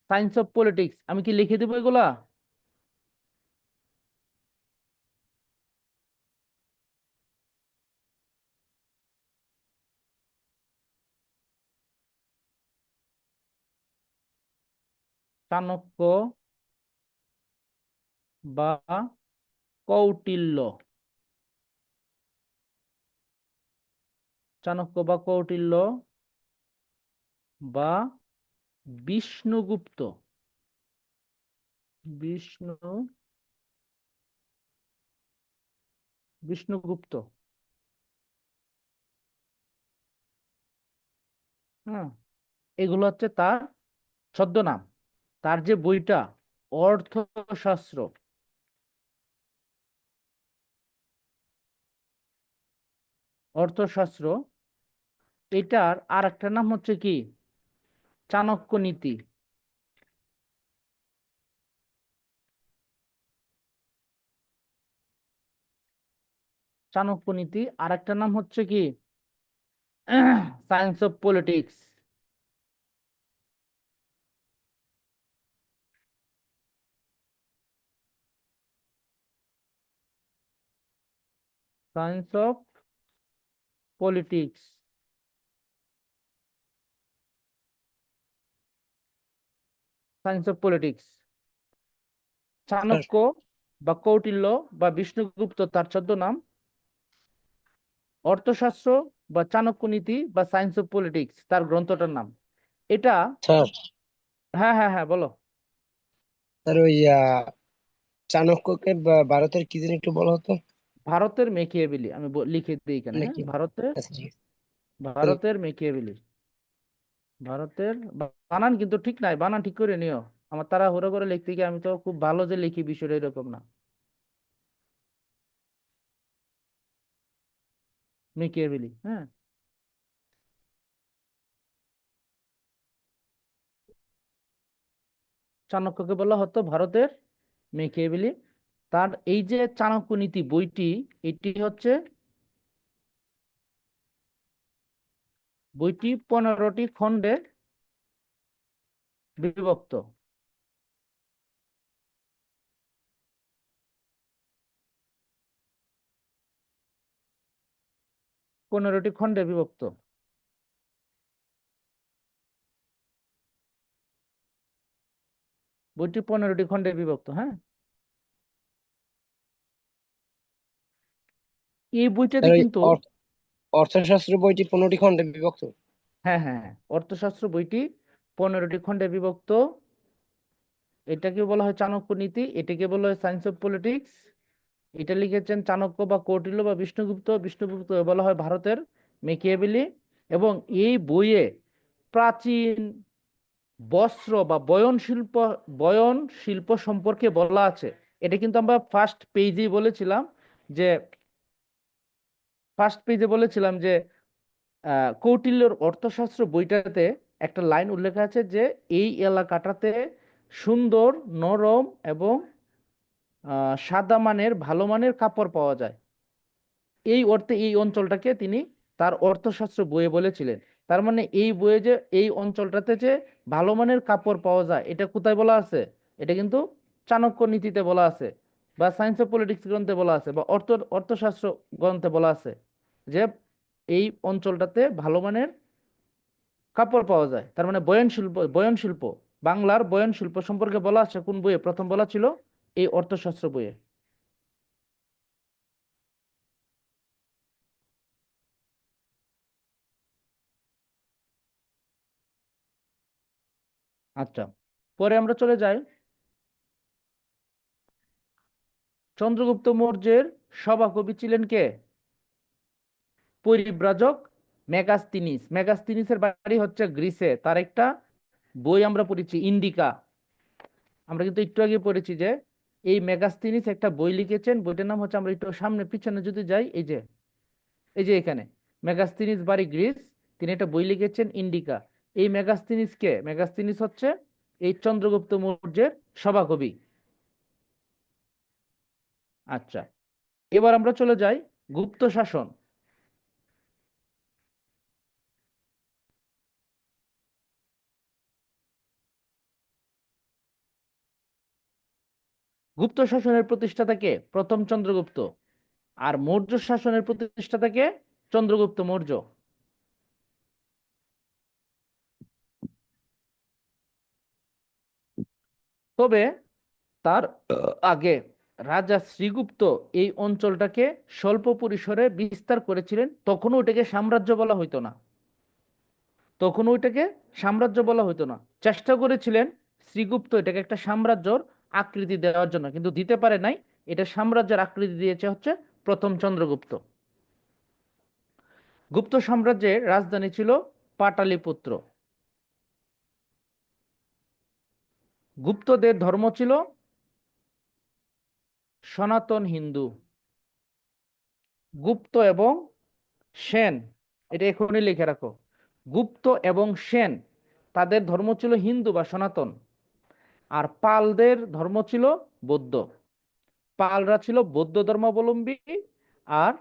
Science of politics. আমি কি লিখে দেবো এগুলা? চাণক্য বা কৌটিল্য। চাণক্য বা কৌটিল্য বা বিষ্ণুগুপ্ত। বিষ্ণু বিষ্ণুগুপ্ত। হ্যাঁ, এগুলো হচ্ছে তার ছদ্মনাম। তার যে বইটা অর্থশাস্ত্র, অর্থশাস্ত্র, এটার আর একটা নাম হচ্ছে কি? চাণক্য নীতি। চাণক্য নীতি আর একটা নাম হচ্ছে কি? Science of politics. Science of politics. Science of politics. Sir Chanakya বা কৌটিল্য বা বিষ্ণুগুপ্ত তার ছদ্মনাম। অর্থশাস্ত্র বা চাণক্য নীতি বা সায়েন্স অফ পলিটিক্স তার গ্রন্থটার নাম। এটা, স্যার হ্যাঁ হ্যাঁ হ্যাঁ বলো। স্যার ওই চাণক্যকে ভারতের কি যেন একটু বলা হতো ভারতের মেকিয়াভেলি। আমি লিখে দিই এখানে, হ্যাঁ, নাকি? ভারতের, আচ্ছা ঠিক আছে। তাহলে ভারতের মেকিয়াভেলি। ভারতের বানান কিন্তু ঠিক নাই, বানান ঠিক করে নিও। আমার তারা হুড়ো করে লিখতে গিয়ে আমি তো খুব ভালো যে লিখি বিষয়টা এরকম না। মেকিয়াভেলি, হ্যাঁ। চাণক্যকে বলা হতো ভারতের মেকিয়াভেলি। তার এই যে চাণক্য নীতি বইটি, এটি হচ্ছে বইটি 15টি খণ্ডে বিভক্ত। 15টি খণ্ডে বিভক্ত। বইটি 15টি খণ্ডে বিভক্ত। হ্যাঁ, এই বইটাতে স্যার ওই কিন্তু অর্থশাস্ত্র বইটি 15টি খণ্ডে বিভক্ত। হ্যাঁ হ্যাঁ হ্যাঁ, অর্থশাস্ত্র বইটি 15টি খণ্ডে বিভক্ত। এটাকে বলা হয় চাণক্য নীতি, এটাকে বলা হয় সায়েন্স অফ পলিটিক্স। এটা লিখেছেন চাণক্য বা কৌটিল্য বা বিষ্ণুগুপ্ত। বিষ্ণুগুপ্ত বলা হয় ভারতের মেকিয়াভেলি। এবং এই বইয়ে প্রাচীন বস্ত্র বা বয়ন শিল্প সম্পর্কে বলা আছে। এটা কিন্তু আমরা ফার্স্ট পেজে বলেছিলাম যে কৌটিল্যর অর্থশাস্ত্র বইটাতে একটা লাইন উল্লেখ আছে যে এই এলাকাটাতে সুন্দর, নরম এবং সাদা মানের, ভালো মানের কাপড় পাওয়া যায়। এই অর্থে এই অঞ্চলটাকে তিনি তার অর্থশাস্ত্র বইয়ে বলেছিলেন। তার মানে এই বইয়ে যে এই অঞ্চলটাতে যে ভালো মানের কাপড় পাওয়া যায়, এটা কোথায় বলা আছে? এটা কিন্তু চাণক্য নীতিতে বলা আছে, বা সায়েন্স অফ পলিটিক্স গ্রন্থে বলা আছে, বা অর্থশাস্ত্র গ্রন্থে বলা আছে যে এই অঞ্চলটাতে ভালো মানের কাপড় পাওয়া যায়। তার মানে বয়ন শিল্প, বাংলার বয়ন শিল্প সম্পর্কে বলা আছে কোন বইয়ে? প্রথম বলা ছিল এই অর্থশাস্ত্র বইয়ে। আচ্ছা, পরে আমরা চলে যাই চন্দ্রগুপ্ত মৌর্যের সভাকবি ছিলেন কে? পরিব্রাজক মেগাস্তিনিস। মেগাস্তিনিসের বাড়ি হচ্ছে গ্রিসে। তার একটা বই আমরা পড়েছি, ইন্ডিকা। আমরা কিন্তু একটু আগে পড়েছি যে এই মেগাস্তিনিস একটা বই লিখেছেন। বইটার নাম হচ্ছে, আমরা একটু সামনে পিছনে যদি যাই, এই যে এখানে মেগাস্তিনিস বাড়ি গ্রিস, তিনি একটা বই লিখেছেন ইন্ডিকা। এই মেগাস্তিনিস কে? মেগাস্তিনিস হচ্ছে এই চন্দ্রগুপ্ত মৌর্যের সভাকবি। আচ্ছা, এবার আমরা চলে যাই গুপ্ত শাসন। গুপ্ত শাসনের প্রতিষ্ঠাতা কে? প্রথম চন্দ্রগুপ্ত। আর মৌর্য শাসনের প্রতিষ্ঠাতা কে? চন্দ্রগুপ্ত মৌর্য। তবে তার আগে রাজা শ্রীগুপ্ত এই অঞ্চলটাকে স্বল্প পরিসরে বিস্তার করেছিলেন। তখনও ওইটাকে সাম্রাজ্য বলা হইতো না, চেষ্টা করেছিলেন শ্রীগুপ্ত এটাকে একটা সাম্রাজ্যর আকৃতি দেওয়ার জন্য, কিন্তু দিতে পারে নাই। এটা সাম্রাজ্যের আকৃতি দিয়েছে হচ্ছে প্রথম চন্দ্রগুপ্ত। গুপ্ত সাম্রাজ্যের রাজধানী ছিল পাটালিপুত্র। গুপ্তদের ধর্ম ছিল সনাতন হিন্দু। গুপ্ত এবং সেন, এটা এখনই লিখে রাখো, গুপ্ত এবং সেন তাদের ধর্ম ছিল হিন্দু বা সনাতন। আর পালদের ধর্ম ছিল বৌদ্ধ। পালরা ছিল বৌদ্ধ ধর্মাবলম্বী। আর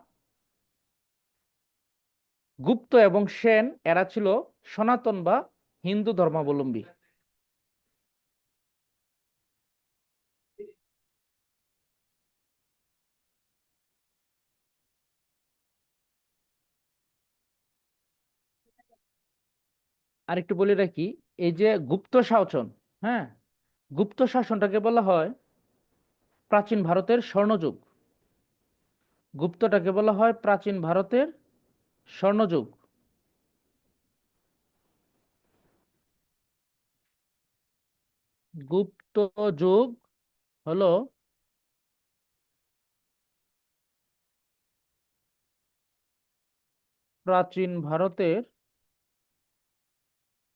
গুপ্ত এবং সেন এরা ছিল সনাতন বা হিন্দু ধর্মাবলম্বী। আরেকটু বলে রাখি, এই যে গুপ্ত শাসন, হ্যাঁ, গুপ্ত শাসনটাকে বলা হয় প্রাচীন ভারতের স্বর্ণযুগ। গুপ্তটাকে বলা হয় প্রাচীন ভারতের স্বর্ণযুগ। গুপ্ত যুগ হলো প্রাচীন ভারতের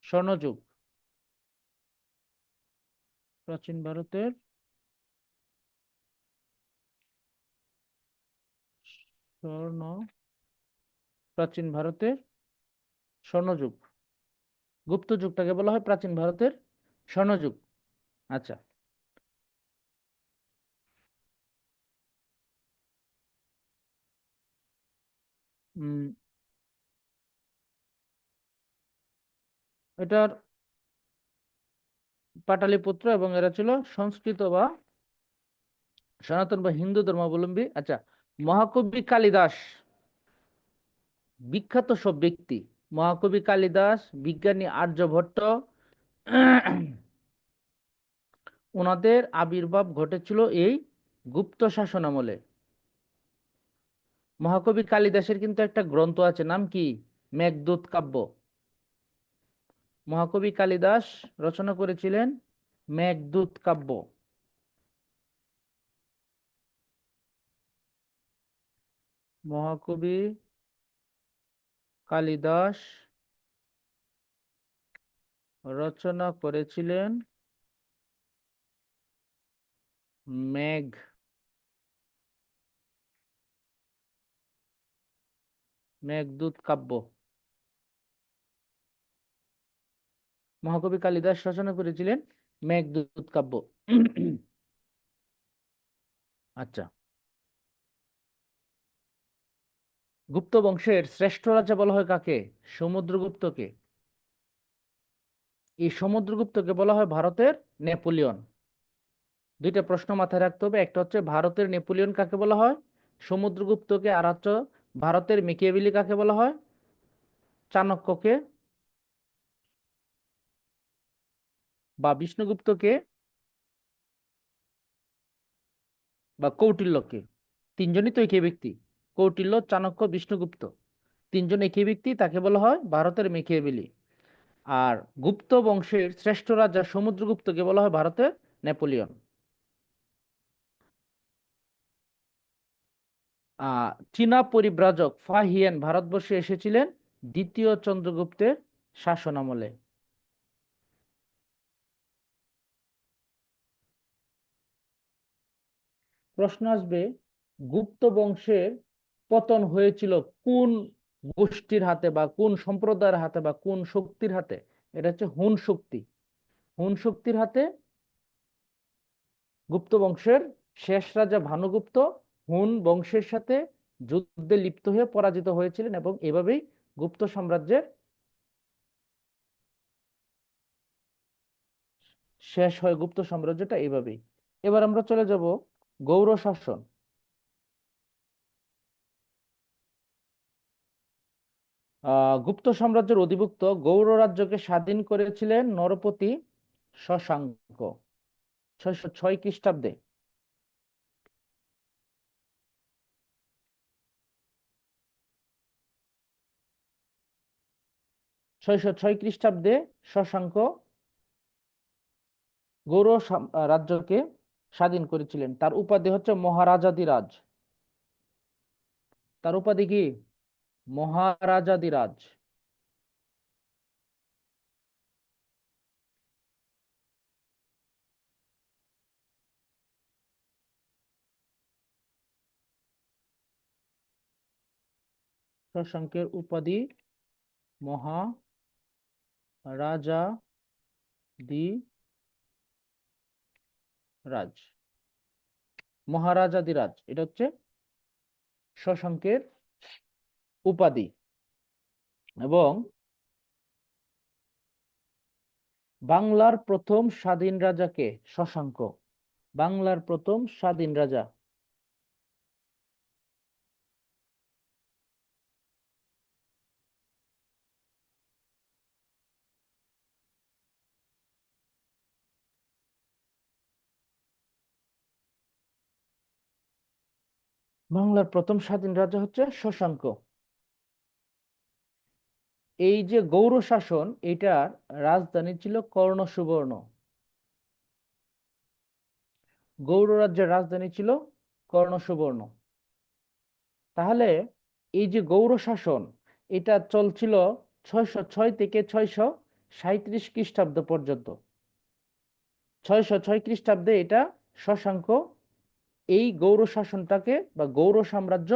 স্বর্ণযুগ। প্রাচীন ভারতের স্বর্ণ প্রাচীন ভারতের স্বর্ণযুগ। গুপ্ত যুগটাকে বলা হয় প্রাচীন ভারতের স্বর্ণযুগ। আচ্ছা, উম এটার পাটালিপুত্র, এবং এরা ছিল সংস্কৃত বা সনাতন বা হিন্দু ধর্মাবলম্বী। আচ্ছা, মহাকবি কালিদাস বিখ্যাত সব ব্যক্তি, মহাকবি কালিদাস, বিজ্ঞানী আর্যভট্ট, ওনাদের আবির্ভাব ঘটেছিল এই গুপ্ত শাসন আমলে। মহাকবি কালিদাসের কিন্তু একটা গ্রন্থ আছে, নাম কি? মেঘদূত কাব্য। মহাকবি কালিদাস রচনা করেছিলেন মেঘদূত কাব্য। মহাকবি কালিদাস রচনা করেছিলেন মেঘদূত কাব্য। মহাকবি কালিদাস রচনা করেছিলেন মেঘদূত কাব্য। আচ্ছা, গুপ্ত বংশের শ্রেষ্ঠ রাজা বলা হয় কাকে? সমুদ্রগুপ্তকে। এই সমুদ্রগুপ্তকে বলা হয় ভারতের নেপোলিয়ন। দুইটা প্রশ্ন মাথায় রাখতে হবে, একটা হচ্ছে ভারতের নেপোলিয়ন কাকে বলা হয়, সমুদ্রগুপ্তকে, আর হচ্ছে ভারতের মেকিয়াভেলি কাকে বলা হয়, চাণক্যকে বা বিষ্ণুগুপ্তকে বা কৌটিল্যকে। তিনজনই তো একই ব্যক্তি, কৌটিল্য, চাণক্য, বিষ্ণুগুপ্ত, তিনজন একই ব্যক্তি, তাকে বলা হয় ভারতের মেকিয়াভেলি। আর গুপ্ত বংশের শ্রেষ্ঠ রাজা সমুদ্রগুপ্তকে বলা হয় ভারতের নেপোলিয়ন। চীনা পরিব্রাজক ফাহিয়ান ভারতবর্ষে এসেছিলেন দ্বিতীয় চন্দ্রগুপ্তের শাসন আমলে। প্রশ্ন আসবে, গুপ্ত বংশের পতন হয়েছিল কোন গোষ্ঠীর হাতে বা কোন সম্প্রদায়ের হাতে বা কোন শক্তির হাতে? এটা হচ্ছে হুন শক্তি। হুন শক্তির হাতে গুপ্ত বংশের শেষ রাজা ভানুগুপ্ত হুন বংশের সাথে যুদ্ধে লিপ্ত হয়ে পরাজিত হয়েছিলেন, এবং এভাবেই গুপ্ত সাম্রাজ্যের শেষ হয়, গুপ্ত সাম্রাজ্যটা এভাবেই। এবার আমরা চলে যাব গৌর শাসন। গুপ্ত সাম্রাজ্যের অধিভুক্ত গৌড় রাজ্যকে স্বাধীন করেছিলেন নরপতি শশাঙ্ক 606 খ্রিস্টাব্দে। 606 খ্রিস্টাব্দে শশাঙ্ক গৌড় রাজ্যকে স্বাধীন করেছিলেন। তার উপাধি হচ্ছে মহারাজাধিরাজ। তার উপাধি কি? মহারাজাধিরাজ। শশাঙ্কের উপাধি মহারাজাধিরাজ। মহারাজাধিরাজ এটা হচ্ছে শশাঙ্কের উপাধি। এবং বাংলার প্রথম স্বাধীন রাজাকে? শশাঙ্ক। বাংলার প্রথম স্বাধীন রাজা। বাংলার প্রথম স্বাধীন রাজা হচ্ছে শশাঙ্ক। এই যে গৌড় শাসন, এটার রাজধানী ছিল কর্ণসুবর্ণ। গৌড় রাজ্যের রাজধানী ছিল কর্ণসুবর্ণ। তাহলে এই যে গৌড় শাসন, এটা চলছিল 606 থেকে 637 খ্রিস্টাব্দ পর্যন্ত। 606 খ্রিস্টাব্দে এটা শশাঙ্ক এই গৌড় শাসনটাকে বা গৌড় সাম্রাজ্য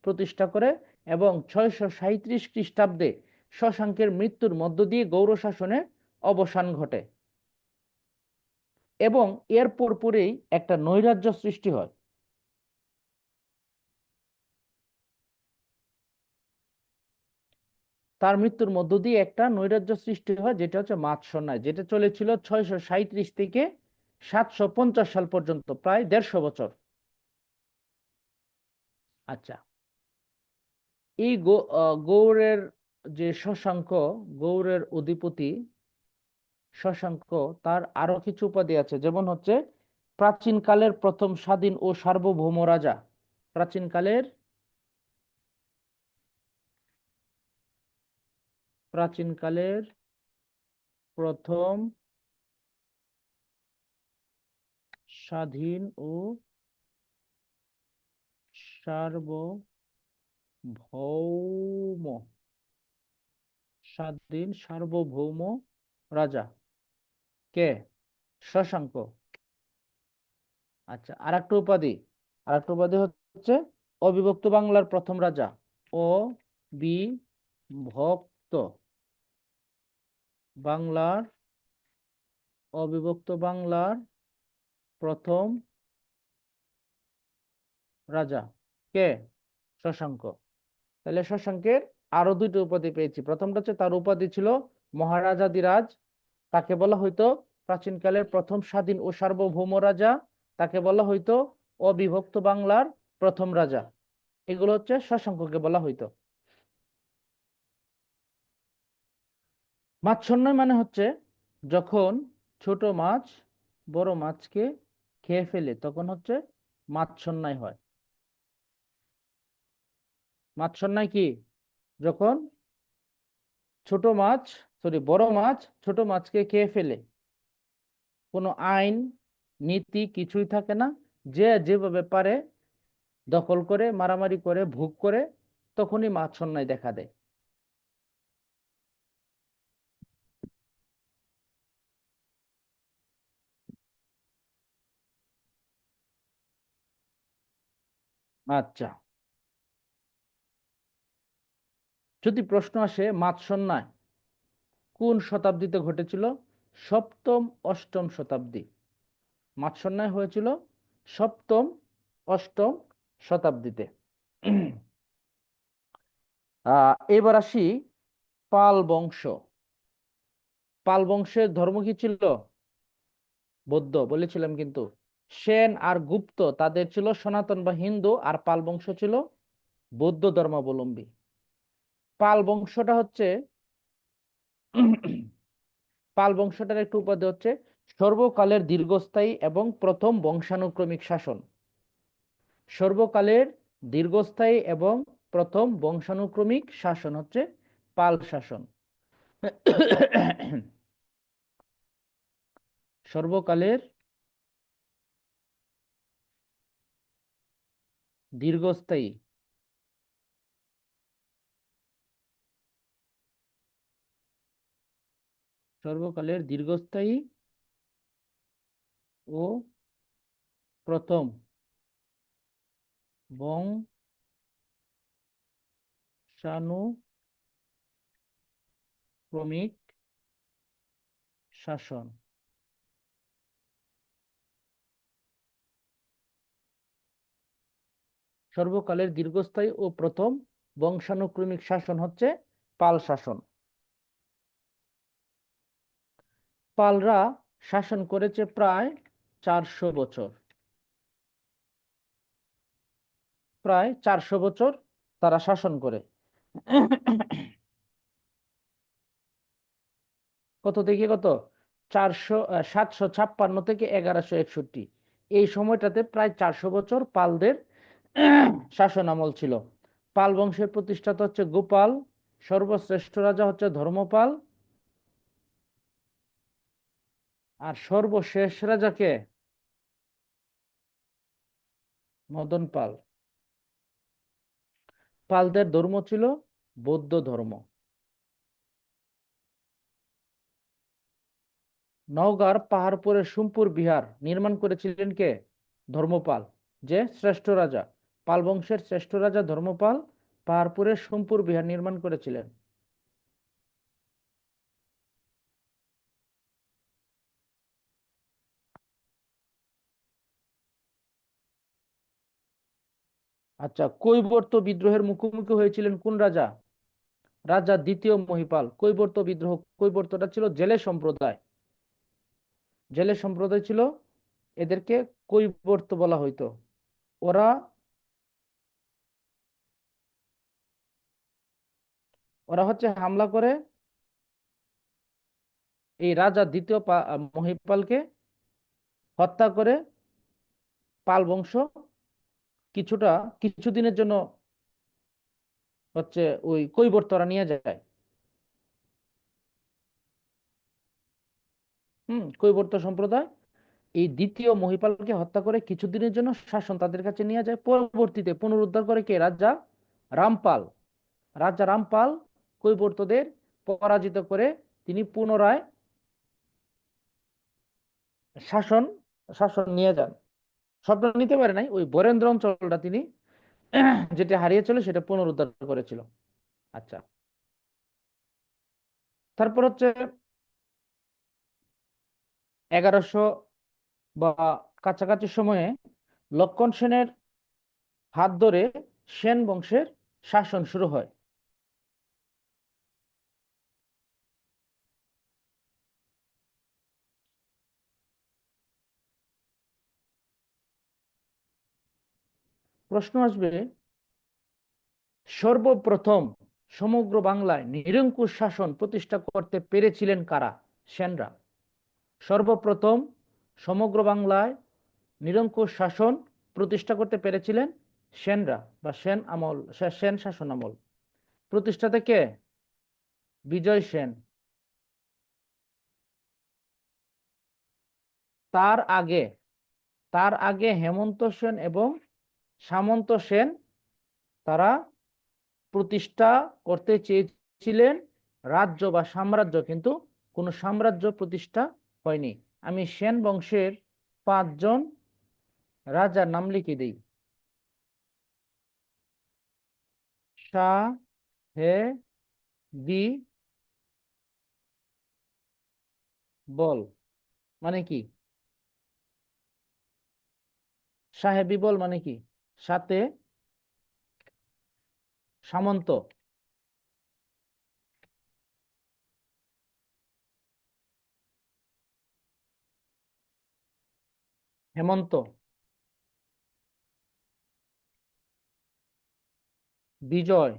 প্রতিষ্ঠা করে, এবং 637 খ্রিস্টাব্দে শশাঙ্কের মৃত্যুর মধ্য দিয়ে গৌড় শাসনের অবসান ঘটে, এবং এর পরপরেই একটা নৈরাজ্য সৃষ্টি হয়। তার মৃত্যুর মধ্য দিয়ে একটা নৈরাজ্য সৃষ্টি হয়, যেটা হচ্ছে মাৎসন্যায়, যেটা চলেছিল 637 থেকে 750 সাল পর্যন্ত, প্রায় 150 বছর। আচ্ছা, এই গৌড়ের যে শশাঙ্ক, গৌড়ের অধিপতি শশাঙ্ক, তার আরো কিছু উপাধি আছে, যেমন হচ্ছে প্রাচীনকালের প্রথম স্বাধীন ও সার্বভৌম রাজা। প্রাচীনকালের প্রথম স্বাধীন ও সার্বভৌম সার্বভৌম রাজা কে? শশাঙ্ক। আচ্ছা, আরেকটা উপাধি হচ্ছে অবিভক্ত বাংলার প্রথম রাজা। অবিভক্ত বাংলার প্রথম রাজা কে? শশাঙ্ক। তাহলে শশাঙ্কের আরো দুইটা উপাধি পেয়েছি। প্রথমটা হচ্ছে তার উপাধি ছিল মহারাজাধিরাজ, তাকে বলা হইতো প্রাচীনকালের প্রথম স্বাধীন ও সার্বভৌম রাজা, তাকে বলা হইতো অবিভক্ত বাংলার প্রথম রাজা। এগুলো হচ্ছে শশাঙ্ককে বলা হইতো। মাৎসন্যায় মানে হচ্ছে যখন ছোট মাছ বড় মাছকে খেয়ে ফেলে, তখন হচ্ছে মাৎসন্যায় হয়। মাৎসন্যায় কি? যখন বড় মাছ ছোট মাছকে খেয়ে ফেলে, কোনো আইন নীতি কিছুই থাকে না, যে যেভাবে পারে দখল করে, মারামারি করে, ভোগ করে, তখনই মাৎসন্যায় দেখা দেয়। আচ্ছা, যদি প্রশ্ন আসে মাৎসন্যায় কোন শতাব্দীতে ঘটেছিল? সপ্তম অষ্টম শতাব্দী। মাৎসন্যায় হয়েছিল সপ্তম অষ্টম শতাব্দীতে। এবার আসি পাল বংশ। পাল বংশের ধর্ম কি ছিল? বৌদ্ধ বলেছিলাম কিন্তু। সেন আর গুপ্ত তাদের ছিল সনাতন বা হিন্দু, আর পাল বংশ ছিল বৌদ্ধ ধর্মাবলম্বী। পাল বংশটা হচ্ছে পাল বংশটার একটু উপাধি হচ্ছে সর্বকালের দীর্ঘস্থায়ী এবং প্রথম বংশানুক্রমিক শাসন। সর্বকালের দীর্ঘস্থায়ী এবং প্রথম বংশানুক্রমিক শাসন হচ্ছে পাল শাসন। সর্বকালের দীর্ঘস্থায়ী ও প্রথম বংশানুক্রমিক শাসন। সর্বকালের দীর্ঘস্থায়ী ও প্রথম বংশানুক্রমিক শাসন হচ্ছে পাল শাসন। পালরা শাসন করেছে প্রায় 400 বছর। প্রায় 400 বছর তারা শাসন করে। কত থেকে কত? 756 থেকে 1161। এই সময়টাতে প্রায় 400 বছর পালদের শাসন আমল ছিল। পাল বংশের প্রতিষ্ঠাতা হচ্ছে গোপাল, সর্বশ্রেষ্ঠ রাজা হচ্ছে ধর্মপাল, আর সর্বশেষ রাজাকে মদন পাল। পালদের ধর্ম ছিল বৌদ্ধ ধর্ম। নওগাঁর পাহাড়পুরের সোমপুর বিহার নির্মাণ করেছিলেন কে? ধর্মপাল, যে শ্রেষ্ঠ রাজা। পাল বংশের শ্রেষ্ঠ রাজা ধর্মপাল পাহাড়পুরের সোমপুর বিহার নির্মাণ করেছিলেন। আচ্ছা, কৈবর্ত বিদ্রোহের মুখোমুখি হয়েছিলেন কোন রাজা? রাজা দ্বিতীয় মহিপাল। কৈবর্তটা ছিল জেলে সম্প্রদায়। ছিল, এদেরকে কৈবর্ত বলা হইতো। ওরা ওরা হচ্ছে হামলা করে এই রাজা দ্বিতীয় মহিপালকে হত্যা করে পাল বংশ কিছুদিনের জন্য হচ্ছে ওই কৈবর্তরা নিয়ে যায়। কৈবর্ত সম্প্রদায় এই দ্বিতীয় মহিপালকে হত্যা করে কিছুদিনের জন্য শাসন তাদের কাছে নিয়ে যায়। পরবর্তীতে পুনরুদ্ধার করে কে? রামপাল। রাজা রামপাল কৈবর্তদের পরাজিত করে তিনি পুনরায় শাসন শাসন নিয়ে যান। সবটা নিতে পারে নাই, ওই বরেন্দ্র অঞ্চলটা তিনি যেটা হারিয়েছিল সেটা পুনরুদ্ধার করেছিল। আচ্ছা, তারপর হচ্ছে 1100 বা কাছাকাছি সময়ে লক্ষণ সেনের হাত ধরে সেন বংশের শাসন শুরু হয়। প্রশ্ন আসবে, সর্বপ্রথম সমগ্র বাংলায় নিরঙ্কুশ শাসন প্রতিষ্ঠা করতে পেরেছিলেন কারা? সেনরা। সর্বপ্রথম সমগ্র বাংলায় নিরঙ্কুশ শাসন প্রতিষ্ঠা করতে পেরেছিলেন সেনরা বা সেন শাসন আমল। প্রতিষ্ঠাতা কে? বিজয় সেন। তার আগে তার আগে হেমন্ত সেন এবং সামন্ত সেন তারা প্রতিষ্ঠা করতে চেয়েছিলেন রাজ্য বা সাম্রাজ্য, কিন্তু কোনো সাম্রাজ্য প্রতিষ্ঠা হয়নি। আমি সেন বংশের 5 জন রাজার নাম লিখে দিই। শাহ হে বি বল মানে কি? সাহেবি বল মানে কি? সাথে সামন্ত, হেমন্ত, বিজয়,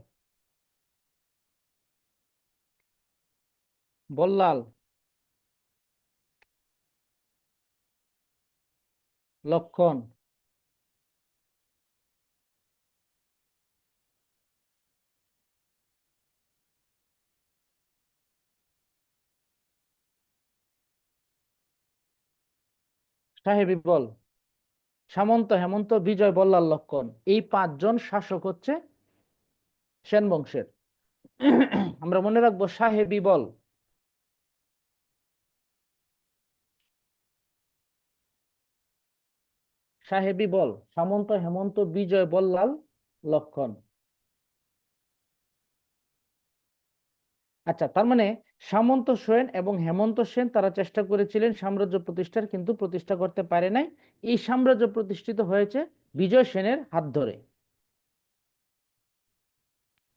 বল্লাল, লক্ষণ, সাহেবি বল, সামন্ত, হেমন্ত, বিজয়, বল্লাল, লক্ষণ, এই 5 জন শাসক হচ্ছে সেন বংশের। আমরা মনে রাখবো সাহেবি বল, সাহেবি বল, সামন্ত, হেমন্ত, বিজয়, বল্লাল, লক্ষণ। আচ্ছা, তার মানে সামন্ত সেন এবং হেমন্ত সেন তারা চেষ্টা করেছিলেন সাম্রাজ্য প্রতিষ্ঠার, কিন্তু প্রতিষ্ঠা করতে পারে নাই। এই সাম্রাজ্য প্রতিষ্ঠিত হয়েছে বিজয় সেনের হাত ধরে।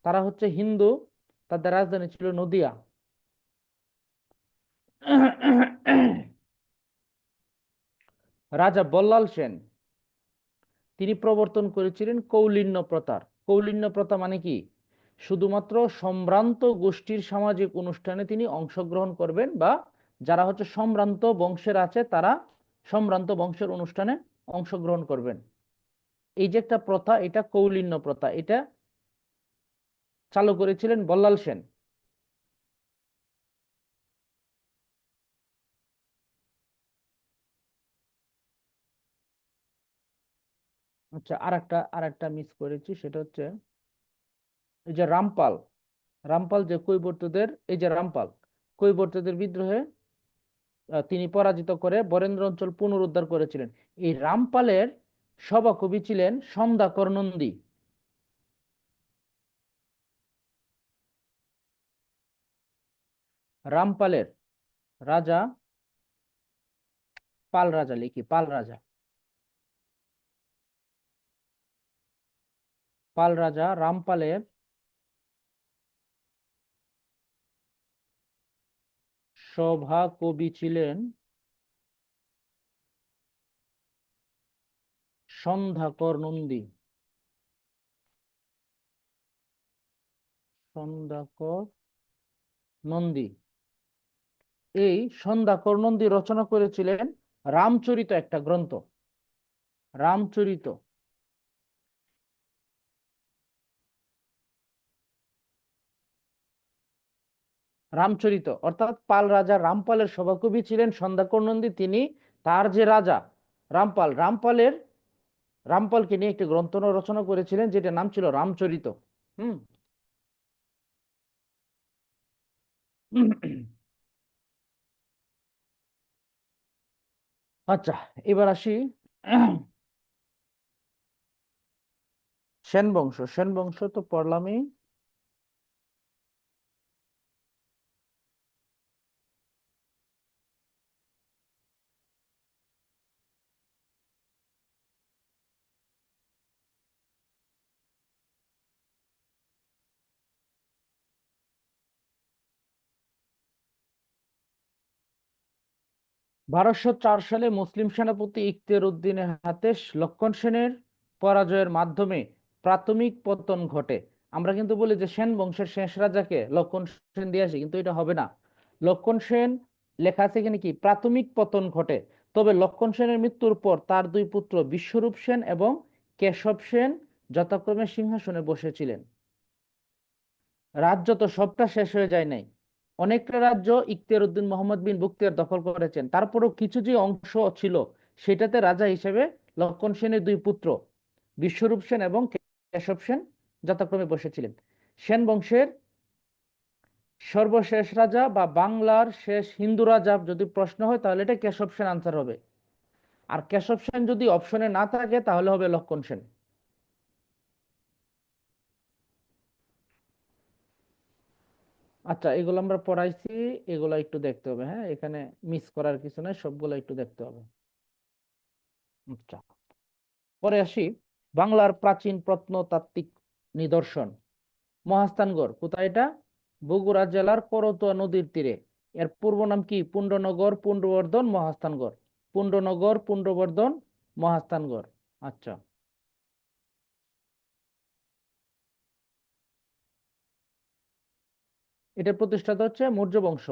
তারা হচ্ছে হিন্দু, তাদের রাজধানী ছিল নদিয়া। রাজা বল্লাল সেন তিনি প্রবর্তন করেছিলেন কৌলিন্য প্রথা। কৌলিন্য প্রথা মানে কি? শুধুমাত্র সম্ভ্রান্ত গোষ্ঠীর সামাজিক অনুষ্ঠানে তিনি অংশগ্রহণ করবেন, বা যারা হচ্ছে সম্ভ্রান্ত বংশের আছে তারা সম্ভ্রান্ত বংশের অনুষ্ঠানে অংশগ্রহণ করবেন। এই যে একটা প্রথা, এটা কৌলিন্য প্রথা, এটা চালু করেছিলেন বল্লাল সেন। আচ্ছা, আর একটা মিস করেছি, সেটা হচ্ছে এই যে রামপাল। রামপাল যে কৈবর্তদের, এই যে রামপাল কৈবর্তদের বিদ্রোহে তিনি পরাজিত করে বরেন্দ্র অঞ্চল পুনরুদ্ধার করেছিলেন। এই রামপালের সভাকবি ছিলেন সন্ধ্যাকর নন্দী। রামপালের রাজা, পাল রাজা লিখি, পাল রাজা, পাল রাজা রামপালের সভাকবি ছিলেন সন্ধ্যাকর নন্দী। সন্ধ্যাকর নন্দী। এই সন্ধ্যাকর নন্দী রচনা করেছিলেন রামচরিত, একটা গ্রন্থ, রামচরিত। রামচরিত অর্থাৎ পাল রাজা রামপালের সভাকবি ছিলেন সন্ধ্যাকর নন্দী। তিনি তার যে রাজা রামপালকে নিয়ে একটি গ্রন্থ রচনা করেছিলেন, যেটার নাম ছিল রামচরিত। হুম আচ্ছা, এবার আসি সেন বংশ। সেন বংশ তো পড়লামই। বারোশো 4 সালে মুসলিম সেনাপতি ইখতিয়ার উদ্দিনের হাতে লক্ষণ সেনের পরাজয়ের মাধ্যমে প্রাথমিক পতন ঘটে। আমরা কিন্তু বলি যে সেন বংশের শেষ রাজাকে লক্ষণ সেন দিয়ে আসি, কিন্তু এটা হবে না। লক্ষণ সেন লেখা আছে এখানে কি প্রাথমিক পতন ঘটে। তবে লক্ষণ সেনের মৃত্যুর পর তার দুই পুত্র বিশ্বরূপ সেন এবং কেশব সেন যথাক্রমে সিংহাসনে বসেছিলেন। রাজ্য তো সবটা শেষ হয়ে যায় নাই, অনেকটা রাজ্য ইখতিয়ার উদ্দিন মোহাম্মদ বিন বখতিয়ার দখল করেছেন। তারপরও কিছু যে অংশ ছিল সেটাতে রাজা হিসেবে লক্ষণ সেনের দুই পুত্র বিশ্বরূপ সেন এবং কেশব সেন যথাক্রমে বসেছিলেন। সেন বংশের সর্বশেষ রাজা বা বাংলার শেষ হিন্দু রাজা যদি প্রশ্ন হয় তাহলে এটা কেশব সেন আনসার হবে, আর কেশব সেন যদি অপশনে না থাকে তাহলে হবে লক্ষণ সেন। আচ্ছা, এগুলো আমরা পড়াইছি, এগুলো একটু দেখতে হবে। হ্যাঁ, এখানে মিস করার কিছু নাই, সবগুলো একটু দেখতে হবে। আচ্ছা, পরে আসি বাংলার প্রাচীন প্রত্নতাত্ত্বিক নিদর্শন। মহাস্থানগড় কোথায়? এটা বগুড়া জেলার করতোয়া নদীর তীরে। এর পূর্ব নাম কি? পুণ্ডনগর, পুণ্ডবর্ধন, মহাস্থানগড়। পুণ্ডনগর, পুণ্ডবর্ধন, মহাস্থানগড়। আচ্ছা, এটার প্রতিষ্ঠাতা হচ্ছে মৌর্য বংশ।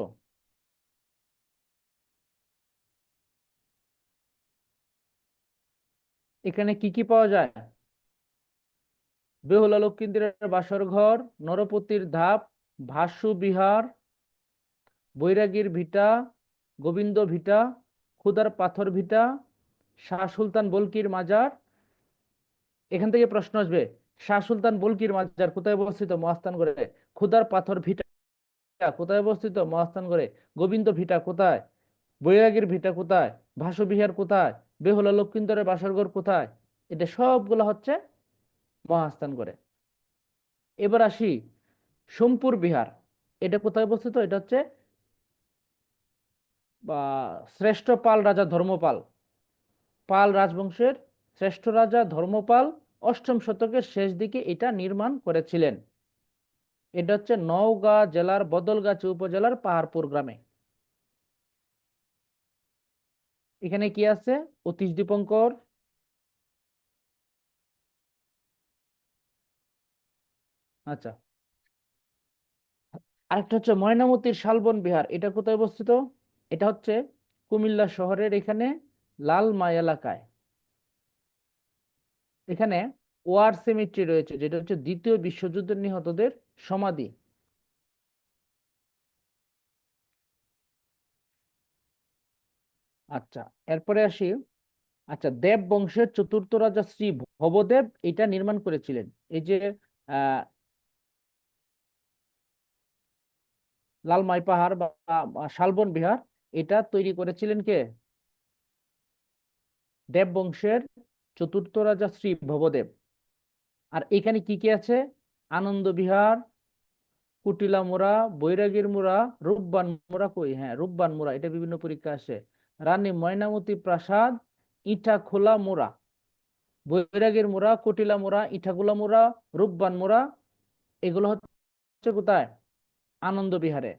এখানে কি কি পাওয়া যায়? বেহুলা লক্ষ্মীন্দ্রের বাসর ঘর, নরপতির ধাপ, ভাসু বিহার, বৈরাগীর ভিটা, গোবিন্দ ভিটা, খুদার পাথর ভিটা, শাহ সুলতান বলকির মাজার। এখান থেকে প্রশ্ন আসবে, শাহ সুলতান বলকির মাজার কোথায় অবস্থিত? মহাস্থানগড়ে। খুদার পাথর ভিটা কোথায় অবস্থিত? মহাস্থানগড়ে। গোবিন্দ ভিটা কোথায়? বৈরাগীর ভিটা কোথায়? ভাসু বিহার কোথায়? বেহুলা লক্ষ্মীন্দরের বাসরঘর কোথায়? এটা সবগুলো হচ্ছে মহাস্থানগড়ে। এবার আসি সোমপুর বিহার। এটা কোথায় অবস্থিত? এটা হচ্ছে বা শ্রেষ্ঠ পাল রাজা ধর্মপাল, পাল রাজবংশের শ্রেষ্ঠ রাজা ধর্মপাল অষ্টম শতকের শেষ দিকে এটা নির্মাণ করেছিলেন। এটা হচ্ছে নওগাঁ জেলার বদলগাছি উপজেলার পাহাড়পুর গ্রামে। এখানে কি আছে? অতীশ দীপঙ্কর। আচ্ছা, আরেকটা হচ্ছে ময়নামতির শালবন বিহার। এটা কোথায় অবস্থিত? এটা হচ্ছে কুমিল্লা শহরের এখানে লালমাই এলাকায়। এখানে ওয়ার সিমেট্রি রয়েছে, যেটা হচ্ছে দ্বিতীয় বিশ্বযুদ্ধের নিহতদের সমাধি। আচ্ছা, এরপরে আসি। আচ্ছা, দেব বংশের চতুর্থ রাজা শ্রী ভবদেব এটা নির্মাণ করেছিলেন। এই যে আহ লালমাই পাহাড় বা শালবন বিহার, এটা তৈরি করেছিলেন কে? দেব বংশের চতুর্থ রাজা শ্রী ভবদেব। আর এখানে কি কি আছে? আনন্দ বিহার, কুটিলা মুড়া, বৈরাগীর মুড়া, রূপবান মুড়া। কই, হ্যাঁ, রূপবান মুড়া, এটা বিভিন্ন পরীক্ষা আসে। রানী ময়নামতি প্রাসাদ, ইটা খোলা মুড়া, বৈরাগীর মুড়া, কুটিলা মুড়া, ইটাখোলা মুড়া, রূপবান মুড়া। এগুলো হচ্ছে কোথায়? আনন্দ বিহারে।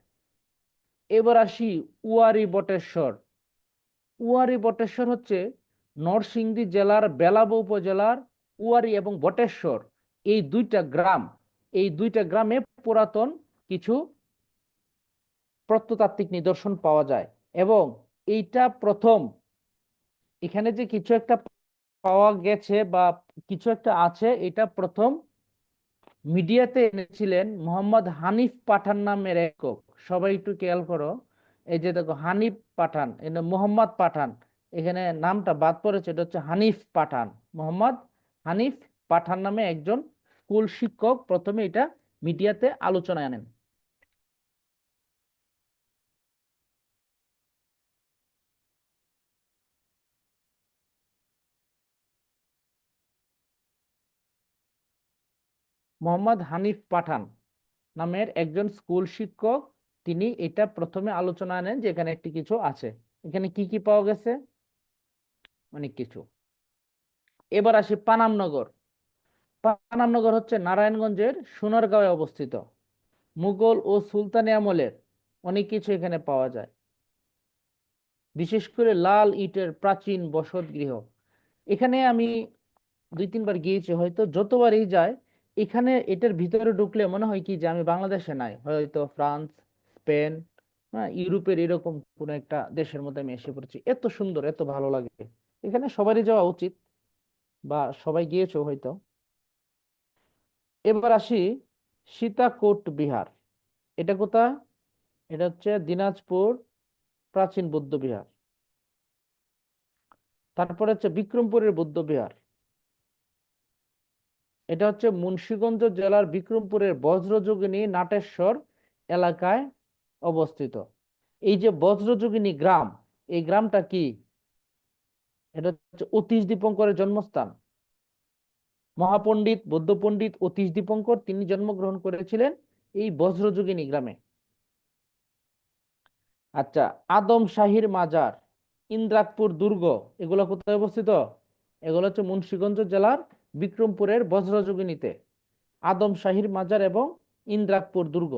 এবার আসি উয়ারি বটেশ্বর। উয়ারি বটেশ্বর হচ্ছে নরসিংদী জেলার বেলাব উপজেলার উয়ারি এবং বটেশ্বর, এই দুইটা গ্রাম এই দুইটা গ্রামে পুরাতন কিছু প্রত্নতাত্ত্বিক নিদর্শন পাওয়া যায়, এবং এইটা প্রথম এখানে যে কিছু একটা পাওয়া গেছে বা কিছু একটা আছে, এটা প্রথম মিডিয়াতে এনেছিলেন মোহাম্মদ হানিফ পাঠান নামের একক। সবাই একটু খেয়াল করো, এই যে দেখো হানিফ পাঠান, এটা মোহাম্মদ পাঠান, এখানে নামটা বাদ পড়েছে, এটা হচ্ছে হানিফ পাঠান। মোহাম্মদ হানিফ পাঠান নামে একজন স্কুল শিক্ষক প্রথমে এটা মিডিয়াতে আলোচনায় আনেন। মোহাম্মদ হানিফ পাঠান নামের একজন স্কুল শিক্ষক, তিনি এটা প্রথমে আলোচনা আনেন যে এখানে একটি কিছু আছে। এখানে কি কি পাওয়া গেছে? অনেক কিছু। এবার আসি পানামনগর। পানামনগর হচ্ছে নারায়ণগঞ্জের সোনারগাঁওয়ে অবস্থিত। মুঘল ও সুলতানি আমলের অনেক কিছু এখানে পাওয়া যায়, বিশেষ করে লাল ইটের প্রাচীন বসতগৃহ। এখানে আমি 2-3 বার গিয়েছি, হয়তো যতবারই যাই এখানে এটার ভিতরে ঢুকলে মনে হয় কি যে আমি বাংলাদেশে নাই, হয়তো ফ্রান্স, স্পেন, হ্যাঁ, ইউরোপের এরকম কোন একটা দেশের মধ্যে আমি এসে পড়েছি। এত সুন্দর, এত ভালো লাগে। এখানে সবারই যাওয়া উচিত, বা সবাই গিয়েছো হয়তো। এবার আসি সীতাকোট বিহার। এটা কোথায়? এটা হচ্ছে দিনাজপুর প্রাচীন বৌদ্ধ বিহার। তারপরে হচ্ছে বিক্রমপুরের বৌদ্ধ বিহার। এটা হচ্ছে মুন্সিগঞ্জ জেলার বিক্রমপুরের বজ্রযোগিনী নাটেশ্বর এলাকায় অবস্থিত। এই যে বজ্রযোগিনী গ্রাম, এই গ্রামটা কি? এটা হচ্ছে অতীশ দীপঙ্করের জন্মস্থান। মহাপণ্ডিত বৌদ্ধ পণ্ডিত অতীশ দীপঙ্কর তিনি জন্মগ্রহণ করেছিলেন এই বজ্রযোগিনী গ্রামে। আচ্ছা, আদম শাহীর মাজার, ইন্দ্রাকপুর দুর্গ, এগুলো কোথায় অবস্থিত? এগুলো হচ্ছে মুন্সিগঞ্জ জেলার বিক্রমপুরের বজ্রযোগিনীতে আদম শাহীর মাজার এবং ইন্দ্রাকপুর দুর্গ।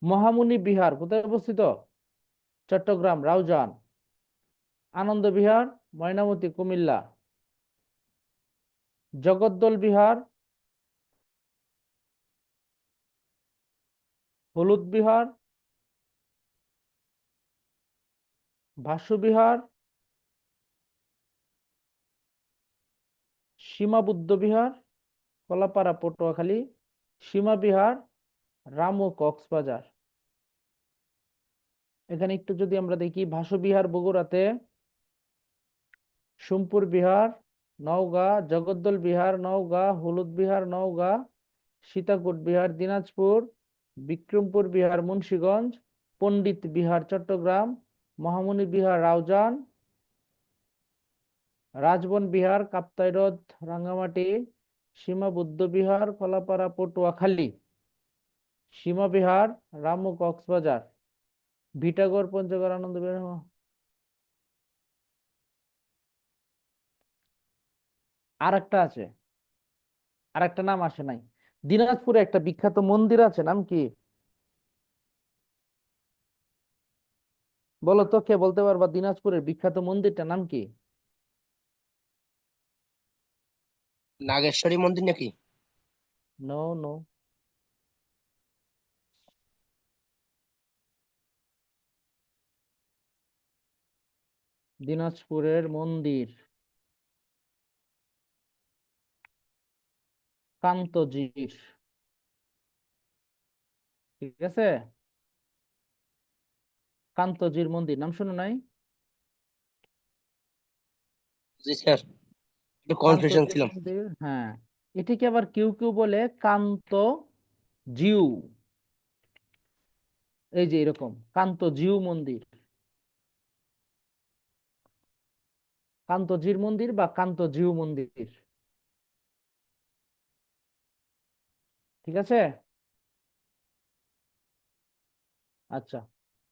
মহামুনি বিহার কোথায় অবস্থিত? চট্টগ্রাম রাউজান। আনন্দ বিহার ময়নামতি কুমিল্লা। জগদ্দল বিহার, হলুদ বিহার, ভাসু বিহার, সীমা বুদ্ধ বিহার কলাপাড়া পটুয়াখালী, সীমা বিহার রামু কক্সবাজার। এখানে একটু যদি আমরা দেখি, ভাসু বিহার বগুড়াতে, সোমপুর বিহার নওগাঁ, জগদ্দল বিহার নওগাঁ, হলুদ বিহার নওগাঁ, সীতাকোট বিহার দিনাজপুর, বিক্রমপুর বিহার মুন্সিগঞ্জ, পণ্ডিত বিহার চট্টগ্রাম, মহামুনি বিহার রাউজান, রাজবন বিহার কাপ্তাই হ্রদ রাঙ্গামাটি, সীমা বুদ্ধ বিহার কলাপাড়া পটুয়াখালী, সীমা বিহার রামু কক্সবাজার, ভিটাগড় পঞ্চগড় আনন্দ বিহার। আর একটা আছে, আর একটা নাম আসে নাই। দিনাজপুরে একটা বিখ্যাত মন্দির আছে, নাম কি? বলো তো, কে বলতে পারবা দিনাজপুরের বিখ্যাত মন্দিরটার নাম কি? নাগেশ্বরী মন্দির নাকি? No no. দিনাজপুরের মন্দির কান্তজির, ঠিক আছে? কান্তজির মন্দির নাম শুনো নাই? জি স্যার, একটু কনফিউশন কান্তজির ছিলাম। মন্দির, হ্যাঁ। এটিকে আবার কেউ কেউ বলে কান্ত জিউ। এই যে এরকম কান্ত জিউ মন্দির, কান্তজির মন্দির বা কান্ত জিউ মন্দির, ঠিক আছে? আচ্ছা,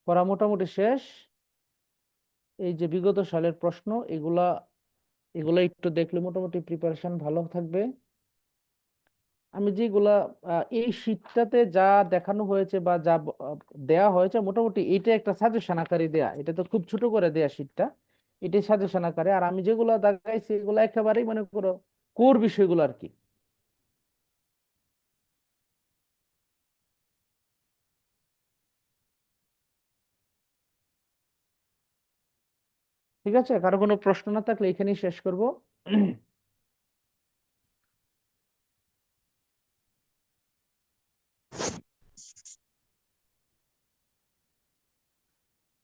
পড়া মোটামুটি শেষ। এই যে বিগত সালের প্রশ্ন, এগুলা এগুলা একটু দেখলে মোটামুটি প্রিপারেশন ভালো থাকবে। আমি যেগুলা এই শীটটাতে যা দেখানো হয়েছে বা যা দেয়া হয়েছে, মোটামুটি এটা একটা সাজেশন আকারে দেয়া, এটা তো খুব ছোট করে দেয়া শীটটা, এটাই সাজেশন আকারে। আর আমি যেগুলা দেখাইছি এগুলো একেবারেই মনে করো কোর বিষয়গুলো আর কি। ঠিক আছে, কারো কোনো প্রশ্ন না থাকলে এখানেই শেষ করব।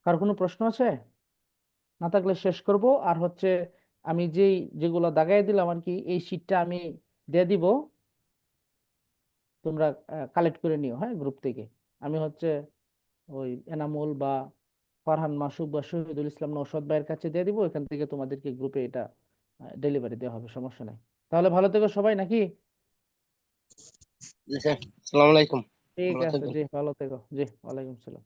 কার কোনো প্রশ্ন আছে? না থাকলে শেষ করব। আর হচ্ছে আমি যেগুলো দাগাই দিলাম আর কি, এই শীটটা আমি দিয়ে দিব, তোমরা কালেক্ট করে নিও, হ্যাঁ, গ্রুপ থেকে। আমি হচ্ছে ওই এনামুল বা ফারহান মাসুদ বা শহীদুল ইসলাম নওশাদ ভাইয়ের কাছে দিয়ে দিব, এখান থেকে তোমাদেরকে গ্রুপে এটা ডেলিভারি দেওয়া হবে, সমস্যা নাই। তাহলে ভালো থেকো সবাই নাকি? জি স্যার, আসসালামু আলাইকুম, ঠিক ভালো আছে, থাকবেন। জি ভালো থেকো, জি ওয়ালাইকুম সালাম।